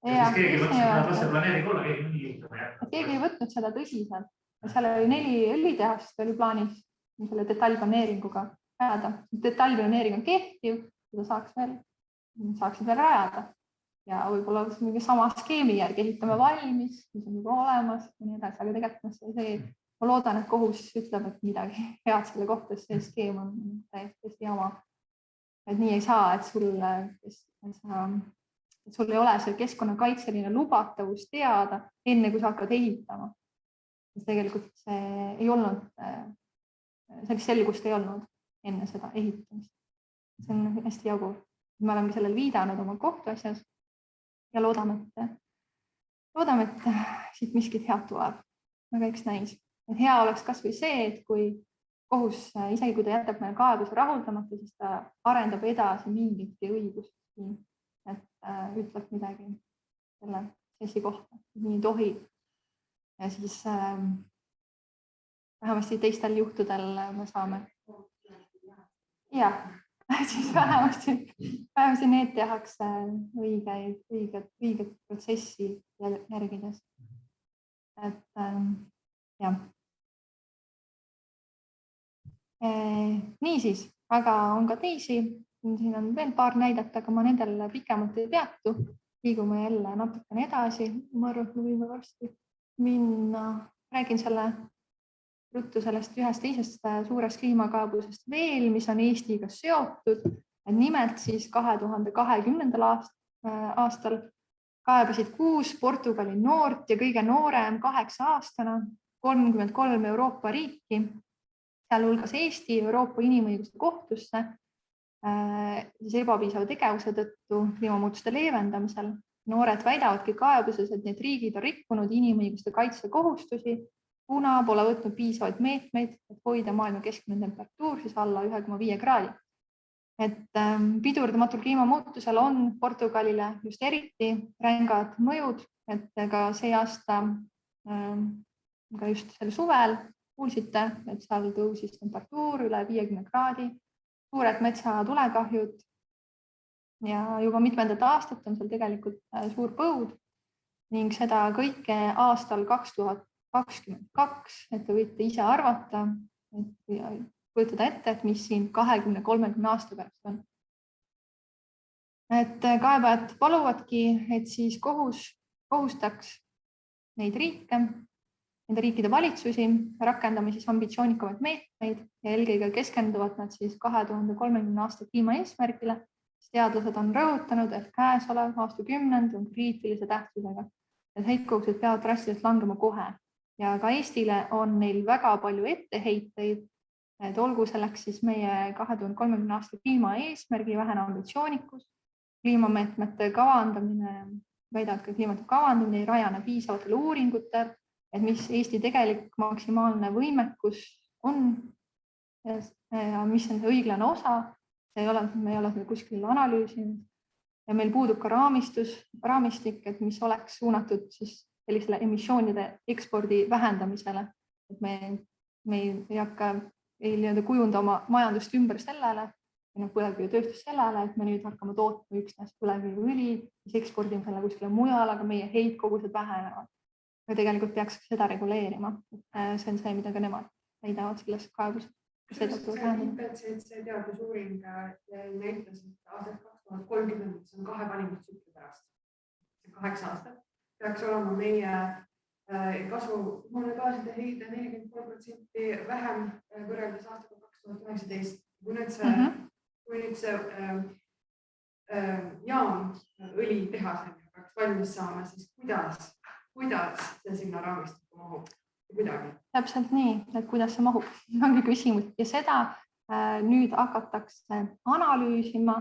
Ja siis keegi võttis, et las see planeering olla, keegi nii juhtuma jääb. Keegi ei võtnud seda tõsiselt. Seal oli 4 õlitehast oli plaanis selle detailplaneeringuga rajada. Detailplaneering on kehtiv, seda saaksid veel rajada. Ja võib-olla mingi sama skeemi järgi ehitame valmis, mis on juba olemas ja nii edasi. Aga tegelikult ma loodan, et kohus ütleb, et midagi head selle kohta, sest see skeem on täiesti jama. Et nii ei saa, et sul ei ole see keskkonnakaitseline lubatavus teada enne, kui sa hakkad ehitama. Tegelikult see ei olnud, sellist selgust ei olnud enne seda ehitamist. See on hästi jagu. Me oleme sellel viidanud oma kohtuasjas ja loodame, et siit miskit head tuleb. Aga eks näis. Et hea oleks kas või see, et kui kohus, isegi kui ta jätab meil kaebuse rahuldamata, siis ta arendab edasi mingitki õigust, et ütleb midagi selle protsessi kohta, nii tohib. Ja siis vähemasti teistel juhtudel me saame. Ja, siis vähemasti need tehakse õiget protsessi järgides. Et jah. Niisiis, aga on ka teisi. Siin on veel paar näidet, aga ma nendel pikemalt ei peatu. Liigume jälle natukene edasi. Ma arvan, et me võime varsti minna. Räägin ruttu sellest ühest teisest suurest kliimakaebusest veel, mis on Eestiga seotud. Nimelt siis 2020. aastal kaebasid 6 Portugali noort ja kõige noorem 8-aastane 33 Euroopa riiki, sealhulgas Eesti Euroopa Inimõiguste Kohtusse siis ebapiisava tegevuse tõttu kliimamuutuste leevendamisel. Noored väidavadki kaebuses, et need riigid on rikkunud inimõiguste kaitse kohustusi, kuna pole võtnud piisavaid meetmeid, et hoida maailma keskmine temperatuur siis alla 1,5 kraadi. Et pidurdamatul kliimamuutusel on Portugalile just eriti rängad mõjud, et ka see aasta, ka just sel suvel kuulsite, et seal tõusis temperatuur üle 50 kraadi, suured metsatulekahjud ja juba mitmendat aastat on seal tegelikult suur põud ning seda kõike aastal 2022, et te võite ise arvata, et kujutada ette, et mis siin 20-30 aasta pärast on. Et kaebajad paluvadki, et siis kohustaks neid riike, nende riikide valitsusi rakendama siis ambitsioonikamaid meetmeid ja eelkõige keskenduvad nad siis 2030. aasta kliimaeesmärgile. Teadlased on rõhutanud, et käesolev aastakümnend on kriitilise tähtsusega, et heitkogused peavad drastiliselt langema kohe ja ka Eestile on neil väga palju etteheiteid, et olgu selleks siis meie 2030. aasta kliimaeesmärgi vähene ambitsioonikus, kliimameetmete kavandamine, väidavad ka kliimate kavandamine ei rajane piisavatel uuringutel, et mis Eesti tegelik maksimaalne võimekus on ja mis on see õiglane osa, me ei ole seda kuskil analüüsinud ja meil puudub ka raamistik, et mis oleks suunatud siis sellisele emissioonide ekspordi vähendamisele, et me ei hakka kujunda oma majandust ümber sellele, põlevkivitööstus sellele, et me nüüd hakkame tootma üksnes põlevkiviõli, siis ekspordime selle kuskile mujal, aga meie heitkogused vähenevad. Ja tegelikult peaks seda reguleerima. See on see, mida ka nemad väidavad selles kaebuses. See IPCC teadusuuring näitas, et aastat 2030, see on 2 valimistsükli pärast. 8 aastat peaks olema meie kasvuhoonegaaside heide 43% vähem võrreldes aastaga 2019. Kui nüüd see jaam õlitehasega peaks valmis saama, siis kuidas see sinna raamistikku mahub? Kuidagi. Täpselt nii, et kuidas see mahub, ongi küsimus. Ja seda nüüd hakatakse analüüsima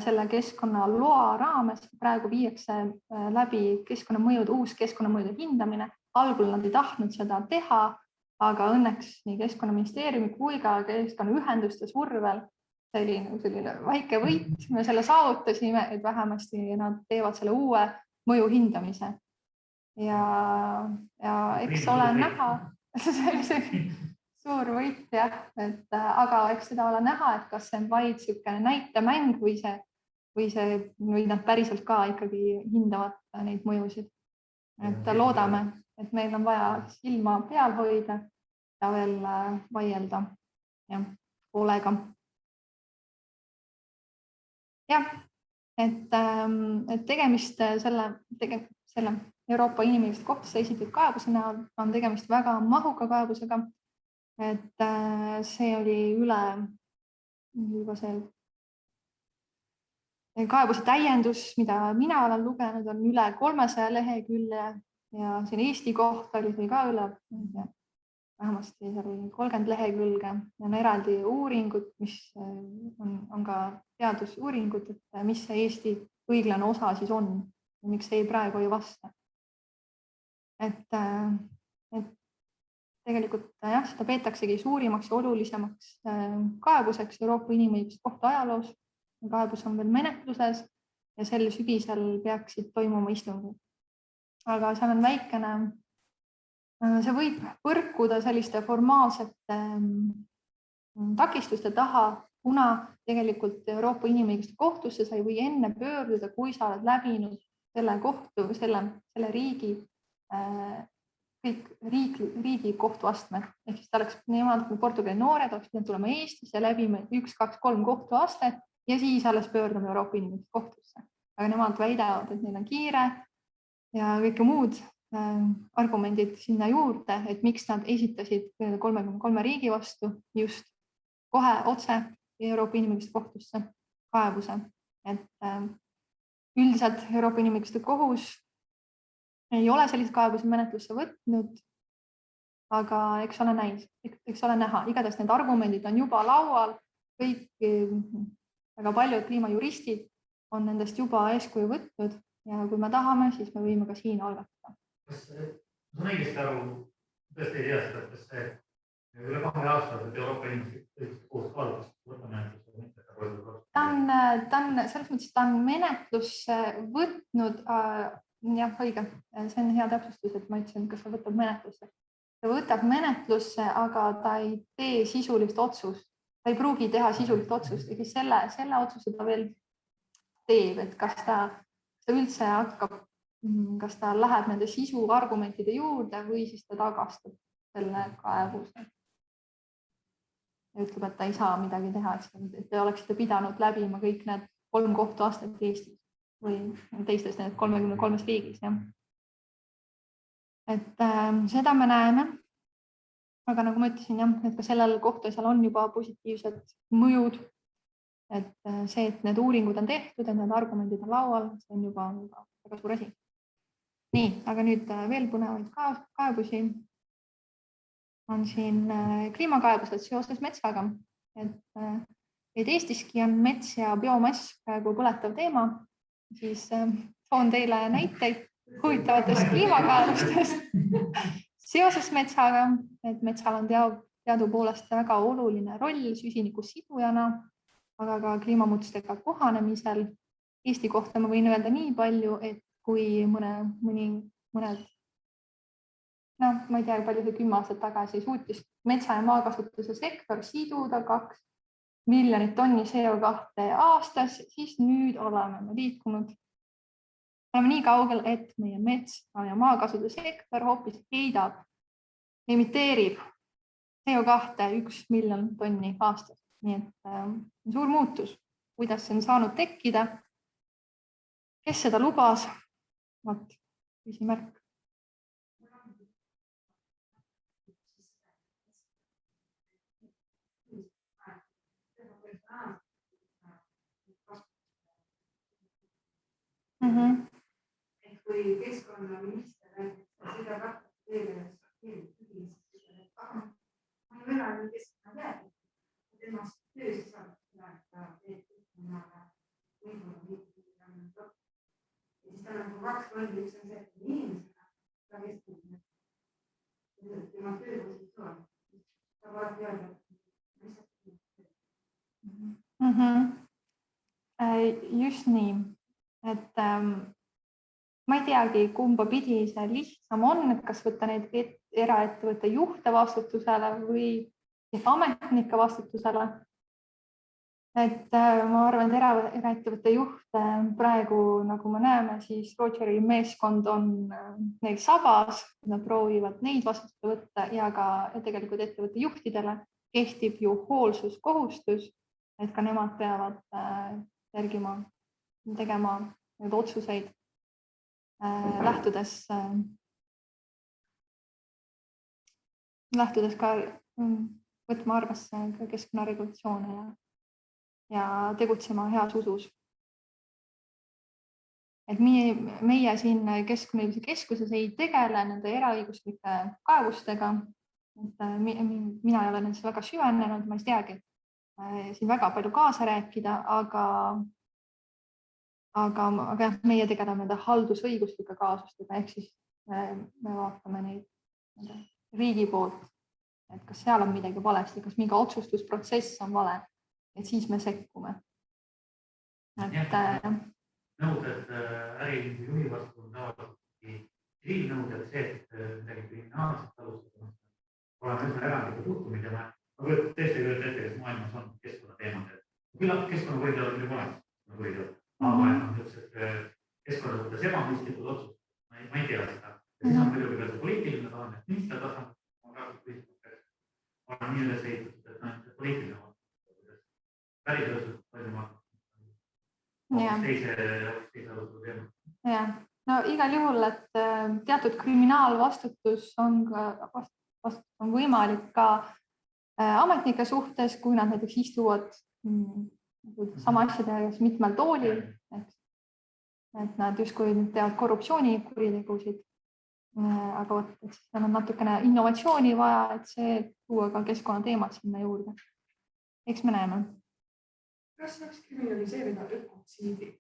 selle keskkonnaloa raames. Praegu viiakse läbi uus keskkonnamõjude hindamine. Algul nad ei tahtnud seda teha, aga õnneks nii Keskkonnaministeeriumi kui ka keskkonnaühenduste survel selline väike võit. Me selle saavutasime, et vähemasti nad teevad selle uue mõju hindamise. Ja eks ole näha, suur võit, jah, aga eks seda ole näha, et kas see on vaid selline näitemäng või nad päriselt ka ikkagi hindavad neid mõjusid. Et loodame, et meil on vaja silma peal hoida ja veel vaielda hoolega. Jah, et tegemist selle Euroopa Inimõiguste Kohtusse esitatud kaebuse näol on tegemist väga mahuka kaebusega, et see oli juba see kaebuse täiendus, mida mina olen lugenud, on üle 300 lehekülje ja siin Eesti kohta oli see ka üle vähemasti 30 lehekülge ja on eraldi uuringud, mis on ka teadusuuringud, et mis see Eesti õiglane osa siis on ja miks see praegu ei vasta. Et tegelikult jah, seda peetaksegi suurimaks ja olulisemaks kaebuseks Euroopa Inimõiguste Kohtu ajaloos. Kaebus on veel menetluses ja sel sügisel peaksid toimuma istungid. Aga seal on väikene, see võib põrkuda selliste formaalsete takistuste taha, kuna tegelikult Euroopa Inimõiguste Kohtusse sa ei või enne pöörduda, kui sa oled läbinud selle riigi kõik riigi kohtuastmed. Ehk siis ta oleks nemad, kui Portugali noored oleks pidanud tulema Eestisse, läbime 1, 2, 3 kohtuastet ja siis alles pöördume Euroopa Inimõiguste Kohtusse. Aga nemad väidavad, et neil on kiire ja kõike muud argumendid sinna juurde, et miks nad esitasid 33 riigi vastu just kohe otse Euroopa Inimõiguste Kohtusse kaebuse. Et üldiselt Euroopa Inimõiguste Kohus ei ole sellist kaebuse menetlusse võtnud, aga eks ole näha. Igatahes need argumendid on juba laual, kõik väga paljud kliimajuristid on nendest juba eeskuju võtnud ja kui me tahame, siis me võime ka siin algatada. Kas on õigesti aru, tõesti ei tea seda, kas see üle 2 aastat Euroopa Inimõiguste Kohus kaalus võtta menetlusse või mitte? Ta on selles mõttes, ta on menetlusse võtnud, jah, õige, see on hea täpsustus, et ma ütlesin, kas ta võtab menetlusse. Ta võtab menetlusse, aga ta ei tee sisulist otsust. Ta ei pruugi teha sisulist otsust, ehk selle otsuse ta veel teeb, et kas ta üldse hakkab, kas ta läheb nende sisu argumentide juurde või siis ta tagastab selle kaebuse. Ja ütleb, et ta ei saa midagi teha, et te oleksite pidanud läbima kõik need 3 kohtuastet Eestis või teistes need 33 riigis. Ja. Et seda me näeme, aga nagu ma ütlesin, jah, et ka sellel kohtuasjal on juba positiivsed mõjud. Et see, et need uuringud on tehtud, et need argumendid on laual, see on juba väga suur asi. Nii, aga nüüd veel põnevaid kaebusi. On siin kliimakaebused seoses metsaga. Et Eestiski on mets ja biomass praegu põletav teema. Siis toon teile näiteid huvitavatest kliimakaebustest seoses metsaga, et metsal on teadupoolest väga oluline roll süsiniku sidujana, aga ka kliimamuutustega kohanemisel. Eesti kohta ma võin öelda nii palju, et kui mõned, ma ei tea, palju see 10 aastat tagasi suutis metsa- ja maakasutuse sektor siduda 2 miljonit tonni CO2 aastas, siis nüüd oleme liikunud. Oleme nii kaugel, et meie metsa- ja maakasutuse sektor hoopis emiteerib CO2 1 miljon tonni aastas. Nii et suur muutus, kuidas see on saanud tekkida. Kes seda lubas? Vot, küsimärk. Et kui keskkonnaminister seda rahvast teile ma ei ole keskkonna jäänud. Temast töös saab võib-olla ja siis tal on 2 rolli, üks on see, et inimesena ta keskkonna tema tööpositsioon. Ta vaat öelda, Just nii, et ma ei teagi, kumba pidi see lihtsam on, et kas võtta neid eraettevõtte juhte vastutusele või ametnike vastutusele. Et ma arvan, et eraettevõtte juht praegu, nagu me näeme, siis Rogeri meeskond on neil sabas, nad proovivad neid vastutusele võtta ja ka tegelikult ettevõtte juhtidele kehtib ju hoolsuskohustus, et ka nemad peavad tegema need otsuseid lähtudes ka võtma arvesse keskkonnaregulatsioone ja tegutsema heas usus. Et meie siin Keskkonnaõiguse Keskuses ei tegele nende eraõiguslike kaebustega. Mina ei ole nendesse väga süvenenud, ma ei teagi siin väga palju kaasa rääkida, aga meie tegeleme nende haldusõiguslike kaasustega, ehk siis me vaatame neid riigi poolt, et kas seal on midagi valesti, kas mingi otsustusprotsess on vale, et siis me sekkume. nõuded äriühingu juhi vastu on tavaliselt tsiviilnõuded, see, et midagi kriminaalset alustada. Oleme üsna erandlikud juhtumid ja ma tõesti ei kujuta ette, kes maailmas on keskkonnateemad. Küllap keskkonnakuritööd on juba olemas, aga niisugused keskkonna suhtes ebamõistlikud otsused, ma ei tea seda. Ja siis on muidugi veel see poliitiline tasand, et minister tasand on nii üles ehitatud, et poliitiline on päriselt toimuma teise teema. Jah, no igal juhul, et teatud kriminaalvastutus on võimalik ka ametnike suhtes, kui nad näiteks istuvad sama asjadega mitmel toolil, et nad justkui teevad korruptsioonikuritegusid. Aga seal on natukene innovatsiooni vaja, et see tuua ka keskkonnateemad sinna juurde. Eks me näeme. Kas saaks kriminaliseerida ökotsiidi?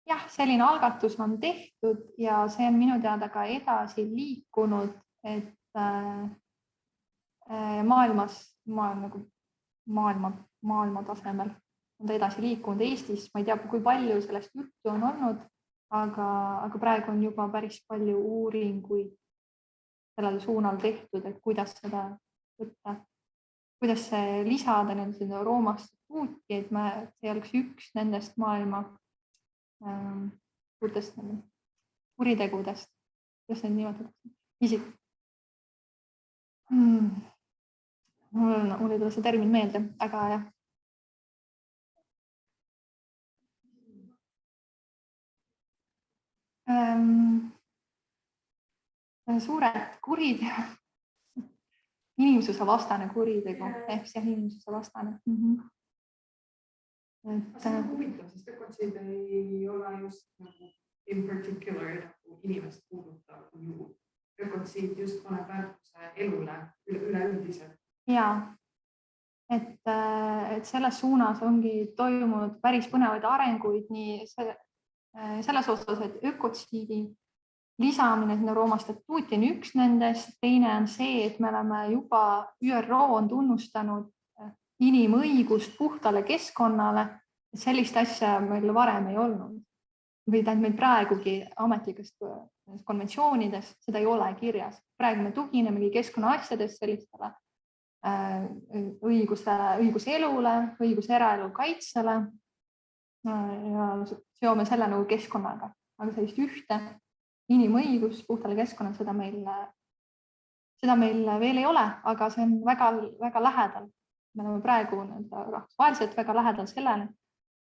Jah, selline algatus on tehtud ja see on minu teada ka edasi liikunud, et maailma tasemel on ta edasi liikunud Eestis. Ma ei tea, kui palju sellest juttu on olnud, aga praegu on juba päris palju uuringuid sellel suunal tehtud, et kuidas seda võtta, kuidas see lisada nende Rooma statuuti, et see oleks üks nendest maailma suurtest kuritegudest, kuidas neid nimetatakse. Mul ei tule see termin meelde, aga jah. Suured kuriteod, inimsuse vastane kuritegu, ehk see inimsuse vastane. See on huvitav, sest ökotsiid ei ole just in particular inimest puudutav juhul. Ökotsiid just paneb väärtuse elule üleüldiselt. Jaa, et selles suunas ongi toimunud päris põnevaid arenguid nii selles osas, et ökotsiidi lisamine sinna Rooma statuuti on üks nendest. Teine on see, et me oleme juba ÜRO on tunnustanud inimõigust puhtale keskkonnale. Sellist asja meil varem ei olnud. Või meil praegugi ametlikest konventsioonides seda ei ole kirjas. Praegu me tuginemegi keskkonnaasjades sellistele õigus elule, õigus eraelu kaitsele ja seome selle nagu keskkonnaga. Aga sellist ühte inimõigus puhtale keskkonnale, seda meil veel ei ole, aga see on väga lähedal. Me oleme praegu rahvusvaheliselt väga lähedal sellele,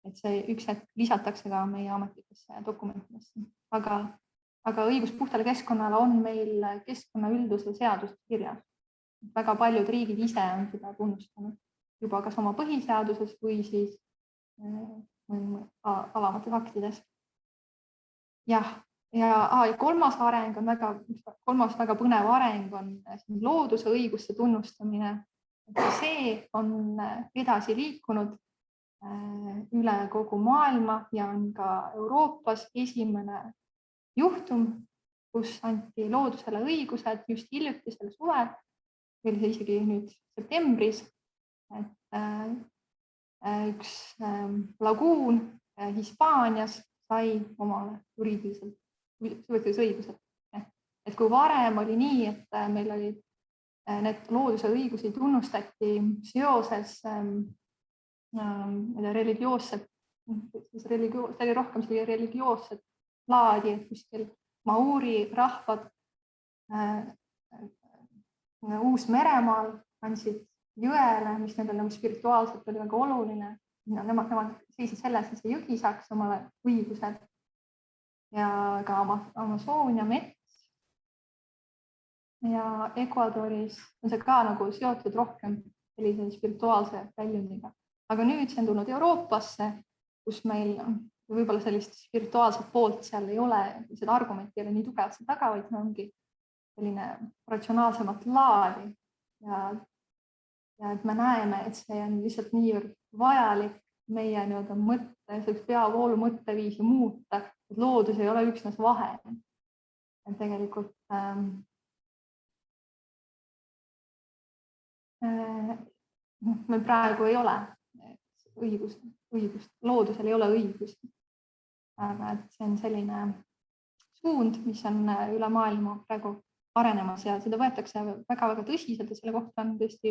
et see üks hetk lisatakse ka meie ametlikesse dokumentidesse. Aga õigus puhtale keskkonnale on meil keskkonnaülduse seaduses kirjas. Väga paljud riigid ise on seda tunnustanud juba kas oma põhiseaduses või siis alamates aktides. Jah, ja kolmas väga põnev areng on looduse õiguste tunnustamine. See on edasi liikunud üle kogu maailma ja on ka Euroopas esimene juhtum, kus anti loodusele õigused just hiljutisel suvel, või isegi nüüd septembris, et üks laguun Hispaanias sai omale juriidiliselt õigused. Et kui varem oli nii, et meil olid need looduse õigusi tunnustati seoses religioosset, see oli rohkem religioosset laadi, et kuskil Mauri rahvad Uus-Meremaal andsid jõele, mis nendel nagu spirituaalselt oli väga oluline. Nemad seisid selles, et see jõgi saaks omale õigused ja ka Amazonia mets. Ja Ecuadoris on see ka nagu seotud rohkem sellise spirituaalse väljundiga. Aga nüüd see on tulnud Euroopasse, kus meil võib-olla sellist spirituaalset poolt seal ei ole, seda argumenti ei ole nii tugevalt seal taga, vaid see ongi selline ratsionaalsemat laadi. Ja et me näeme, et see on lihtsalt niivõrd vajalik meie peavoolu mõtteviisi muuta, et loodus ei ole üksnes vahe. Et tegelikult meil praegu ei ole õigust, loodusel ei ole õigust. aga et see on selline suund, mis on üle maailma praegu arenemas ja seda võetakse väga-väga tõsiselt ja selle kohta on tõesti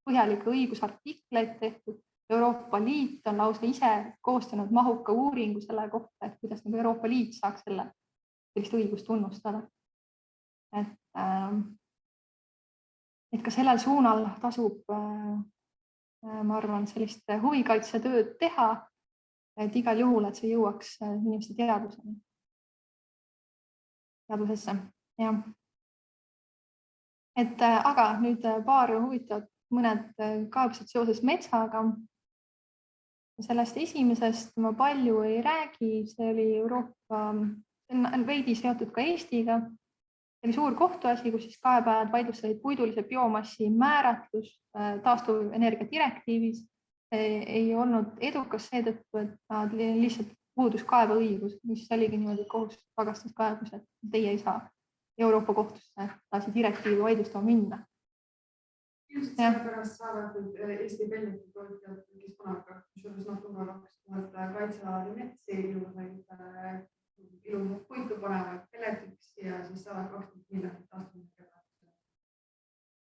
põhjalikke õigusartikleid tehtud. Euroopa Liit on lausa ise koostanud mahuka uuringu selle kohta, et kuidas nagu Euroopa Liit saaks sellist õigust tunnustada. Et ka sellel suunal tasub, ma arvan, sellist huvikaitsetööd teha, et igal juhul, et see jõuaks inimeste teadvusesse. Ja. Aga nüüd paar huvitavat mõned kaebused seoses metsaga. Sellest esimesest ma palju ei räägi, see oli Euroopa, veidi seotud ka Eestiga. See oli suur kohtuasi, kus siis kaebajad vaidlustasid puidulise biomassi määratlust taastuvenergia direktiivis. Ei olnud edukas seetõttu, et nad lihtsalt puudus kaebeõigus, mis oligi niimoodi kohus tagastas kaebus, et teie ei saa Euroopa kohtusse taasi direktiivi vaidlustama minna. Ilmselt sellepärast saavad Eesti pelletid tootjad, kes panevad kusjuures Natura 2000 kaitsealade metsi ilu puitu panevad pelletiks ja siis saavad 20 miljonit taastuvenergia.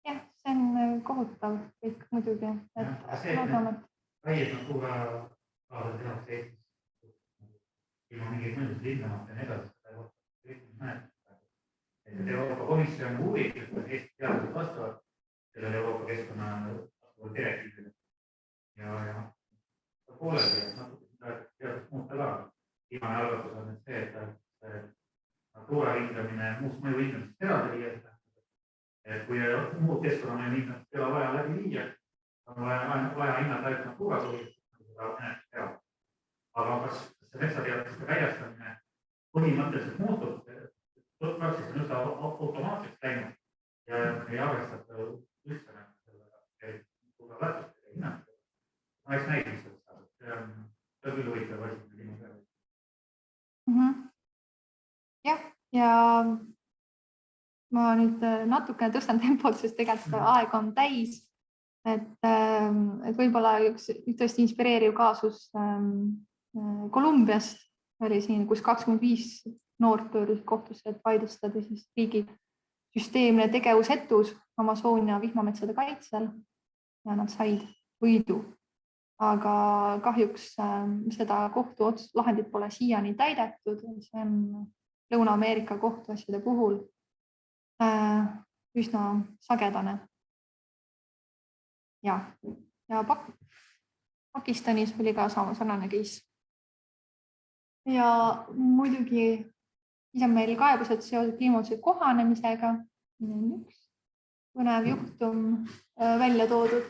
Jah, see on kohutav kõik muidugi. Raied Natura alade tehakse Eestis ilma mingit mõjusid hindamata ja nii edasi. Euroopa Komisjon uurib, et Eesti teadused vastavad sellele Euroopa keskkonna direktiivile ja pooleli, et natuke teadust muuta ka. Viimane algatus on see, et Natura hindamine, muust mõju hindamist eraldi viia. Kui muud keskkonnamõju hindamist ei ole vaja läbi viia, on vaja hinnata ainult Natura põhjust. Aga kas see metsateaduste väljastamine põhimõtteliselt muutub, protsess on üldse automaatseks läinud ja ei arvestata üldse selle väärtustega hinnata. Ma eks näid, mis sellest saab. See on küll huvitav asi. Jah, ja ma nüüd natukene tõstan tempot, sest tegelikult aeg on täis. Et võib-olla üks tõesti inspireeriv kaasus Kolumbiast oli siin, kus 25 noort pöördus kohtusse, et vaidlustada siis riigi süsteemne tegevusetus Amazonia vihmametsade kaitsel ja nad said võidu. Aga kahjuks seda lahendit pole siiani täidetud. See on Lõuna-Ameerika kohtuasjade puhul üsna sagedane. Ja Pakistanis oli ka sarnane case. Ja muidugi siis on meil kaebused seoses kliimamuutuse kohanemisega. Üks põnev juhtum välja toodud.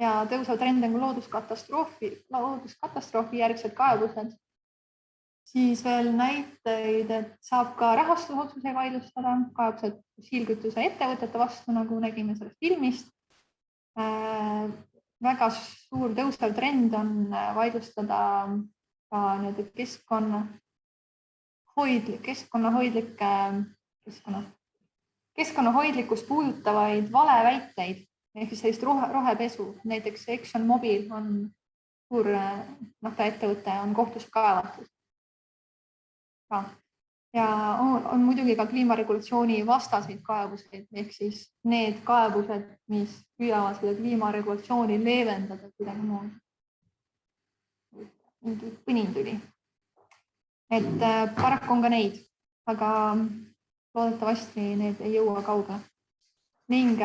Ja tõusev trend on looduskatastroofi järgsed kaebused. Siis veel näiteid, et saab ka rahastusotsuse vaidlustada, kaebused fossiilkütuse ettevõtete vastu, nagu nägime sellest filmist. Väga suur tõusev trend on vaidlustada ka keskkonnahoidlikkust puudutavaid valeväiteid ehk sellist rohepesu. Näiteks ExxonMobil on suur naftaettevõte, on kohtusse kaevatud. Ja on muidugi ka kliimaregulatsiooni vastaseid kaebuseid ehk siis need kaebused, mis püüavad seda kliimaregulatsiooni leevendada kuidagi moodi. Mingi põnin tuli. Et paraku on ka neid, aga loodetavasti need ei jõua kaugele. Ning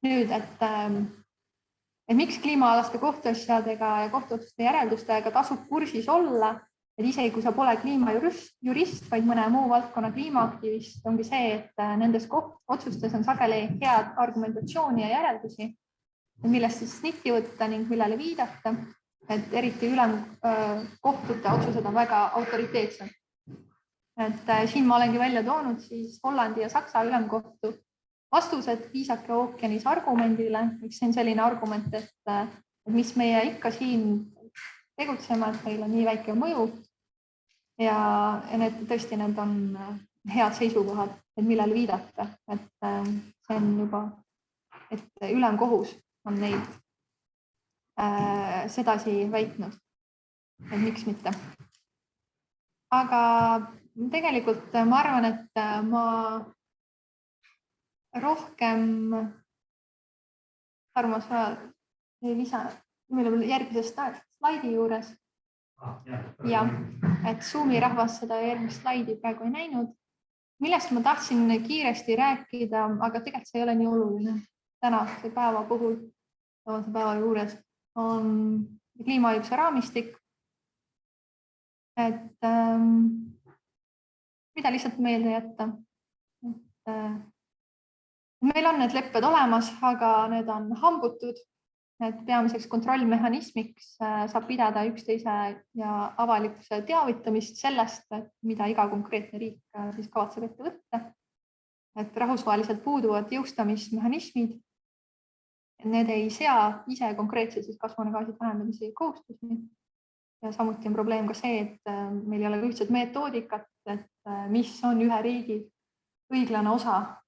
nüüd, et miks kliimaalaste kohtuasjadega ja kohtuotsuste järeldustega tasub kursis olla, et isegi kui sa pole kliimajurist, vaid mõne muu valdkonna kliimaaktivist, ongi see, et nendes otsustes on sageli head argumentatsiooni ja järeldusi, millest siis snitti võtta ning millele viidata. Et eriti ülemkohtute otsused on väga autoriteetsed. Et siin ma olengi välja toonud siis Hollandi ja Saksa ülemkohtu vastused Viisake ookeanis argumendile. See on selline argument, et mis meie ikka siin tegutsema, et meil on nii väike mõju ja need tõesti need on head seisukohad, et millele viidata. Et see on juba, et ülemkohus on neid sedasi väitnud, et miks mitte. aga tegelikult ma arvan, et ma rohkem Tarmo, sa ei lisa, meil on järgmises slaidi juures. Ja, et Zoomi rahvas seda järgmist slaidi praegu ei näinud. Millest ma tahtsin kiiresti rääkida, aga tegelikult see ei ole nii oluline. Tänase päeva puhul, tänase päeva juures on kliimaõiguse raamistik. Et mida lihtsalt meelde jätta. Meil on need lepped olemas, aga need on hambutud. Et peamiseks kontrollmehhanismiks saab pidada üksteise ja avalikkuse teavitamist sellest, et mida iga konkreetne riik siis kavatseb ette võtta. Et rahvusvaheliselt puuduvad jõustamismehhanismid. Need ei sea ise konkreetselt siis kasvuhoonegaaside vähendamise kohustusi. Ja samuti on probleem ka see, et meil ei ole ühtset metoodikat, et mis on ühe riigi õiglane osa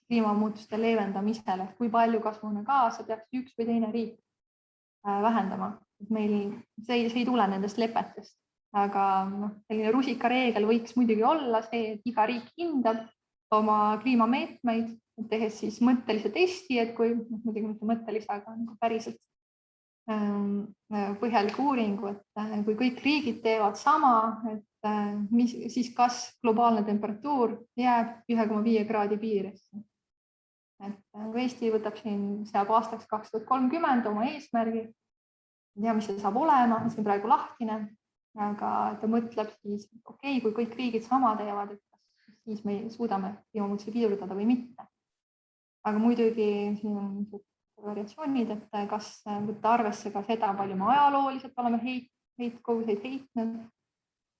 kliimamuutuste leevendamisel, et kui palju kasvuhoonegaase peaks üks või teine riik vähendama. Meil see ei tule nendest lepetest, aga selline rusikareegel võiks muidugi olla see, et iga riik hindab oma kliimameetmeid, tehes siis mõttelise testi, et kui muidugi mitte mõttelise, aga päriselt põhjaliku uuringu, et kui kõik riigid teevad sama, et siis kas globaalne temperatuur jääb 1,5 kraadi piiresse. Et Eesti võtab siin seab aastaks 2030 oma eesmärgi. Ei tea, mis see saab olema, see on praegu lahtine, aga ta mõtleb siis, okei, kui kõik riigid sama teevad, et siis me suudame kliimamuutusi piirduda või mitte. Aga muidugi siin on variatsioonid, et kas võtta arvesse ka seda, palju me ajalooliselt oleme heitkoguseid heitnud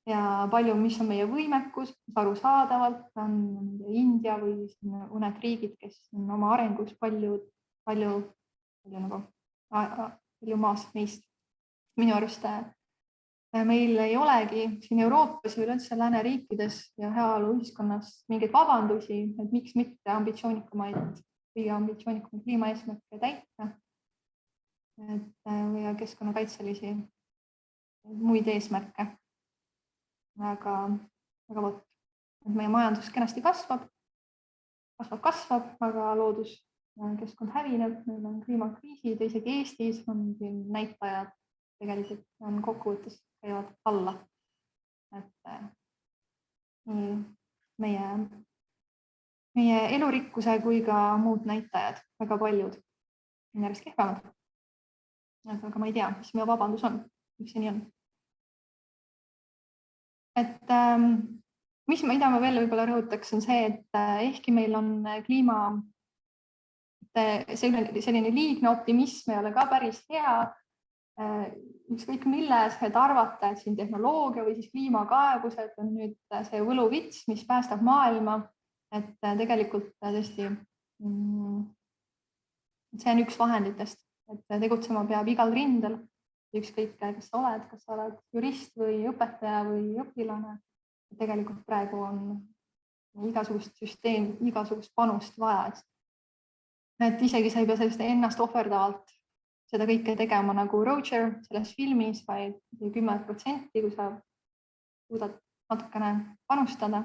ja palju, mis on meie võimekus, arusaadavalt on India või mõned riigid, kes on oma arengus palju maas meist. Minu arust meil ei olegi siin Euroopas ja üleüldse lääneriikides ja heaolu ühiskonnas mingeid vabandusi, et miks mitte ambitsioonikamaid kliimaeesmärke täita ja keskkonnakaitselisi muid eesmärke. Aga võt, et meie majandus kenasti kasvab, aga looduskeskkond hävineb, meil on kliimakriisid, isegi Eestis on näitajad tegelikult on kokkuvõttes käivad alla. Et meie elurikkuse kui ka muud näitajad, väga paljud on järjest kehvemad. Aga ma ei tea, mis meie vabandus on, miks see nii on. Et mida ma veel võib-olla rõhutaks, on see, et ehkki meil on selline liigne optimism ei ole ka päris hea, ükskõik milles, et arvata, et siin tehnoloogia või siis kliimakaebused on nüüd see võluvits, mis päästab maailma, et tegelikult tõesti see on üks vahenditest, et tegutsema peab igal rindel. Ükskõik, kas sa oled jurist või õpetaja või õpilane. Tegelikult praegu on igasugust panust vaja. Et isegi sa ei pea sellest ennast ohverdavalt seda kõike tegema nagu Roger selles filmis, vaid 10%, kui sa suudad natukene panustada.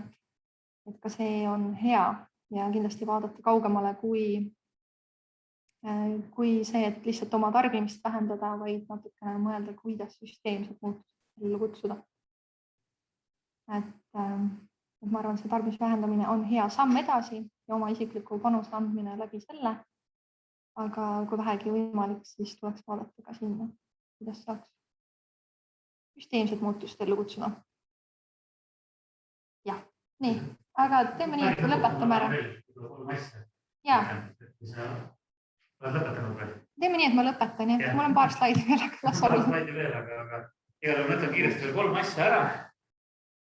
Et ka see on hea ja kindlasti vaadata kaugemale kui see, et lihtsalt oma tarbimist vähendada, vaid natukene mõelda, kuidas süsteemselt muutust ellu kutsuda. Et ma arvan, see tarbimise vähendamine on hea samm edasi ja oma isikliku panuse andmine läbi selle. Aga kui vähegi võimalik, siis tuleks vaadata ka sinna, kuidas saaks süsteemset muutust ellu kutsuda. Jah, nii, aga teeme nii, et lõpetame ära. Jaa. Teeme nii, et ma lõpetan, jah. Mul on paar slaidi veel, aga las olla. Aga igal ma ütlen kiiresti veel 3 asja ära.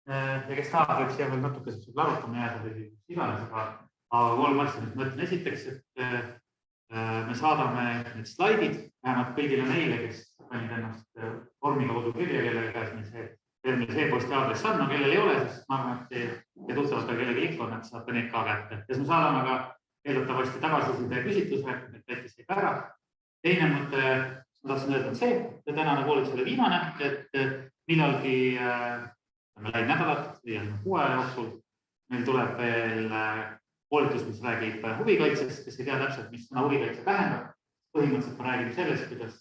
Ja kes tahab, võiks veel natuke arutama jääda või iganes, aga 3 asja nüüd mõtlen. Esiteks, et me saadame need slaidid vähemalt kõigile neile, kes panid ennast vormi kaudu kirja, kellega käes meil see posti aadress on, kellel ei ole, sest ma arvan, et te tuttavad ka kellegi ikka on, et saate neid ka kätte. Ja me saadame ka eeldatavasti tagasiside küsitluse, et täitis ei pära. Teine mõte, ma tahtsin öelda, et see tänane koolitus oli viimane, et millalgi läinud nädalat või 6 jooksul meil tuleb veel koolitus, mis räägib huvikaitsest, kes ei tea täpselt, mis sõna huvikaitse tähendab. Põhimõtteliselt ma räägin sellest, kuidas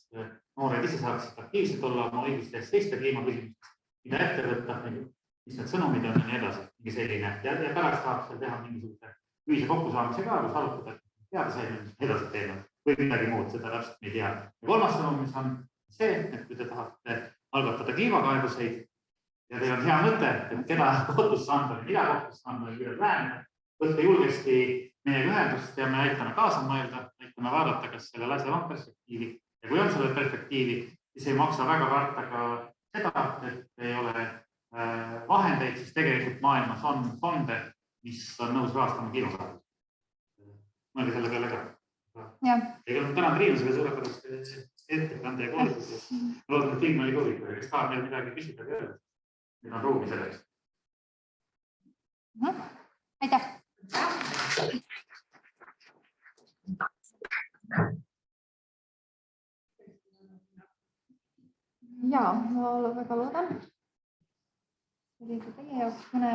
noored ise saaksid aktiivsed olla oma õiguste eest seista kliimaküsimustes, mida ette võtta, mis need sõnumid on ja nii edasi, mingi selline. Ja pärast tahab seal teha mingisuguse ühise kokkusaamise ka, kus arutada, teada saime, mis edasi teeme või midagi muud, seda täpselt me ei tea. Ja kolmas sõnum, mis on see, et kui te tahate algatada kliimakaebuseid ja teil on hea mõte, et keda kohtusse anda või mida kohtusse anda või kuidas läheneda, võtta julgesti meiega ühendust ja me aitame kaasa mõelda, aitame vaadata, kas sellel asjal on perspektiivi ja kui on sellel perspektiivi, siis ei maksa väga karta ka seda, et ei ole vahendeid, siis tegelikult maailmas on fonde, mis on nõus rahastama kliimakaebusi. Mõelge selle peale ka. Tänan Triinu selle suurepärast ettekande ja koolitus. Loodan, et film oli huvitav ja kes tahab meil midagi küsida või öelda. Meil on ruumi selleks. Aitäh! Ja, ma väga loodan. See oli ka teie jaoks mõne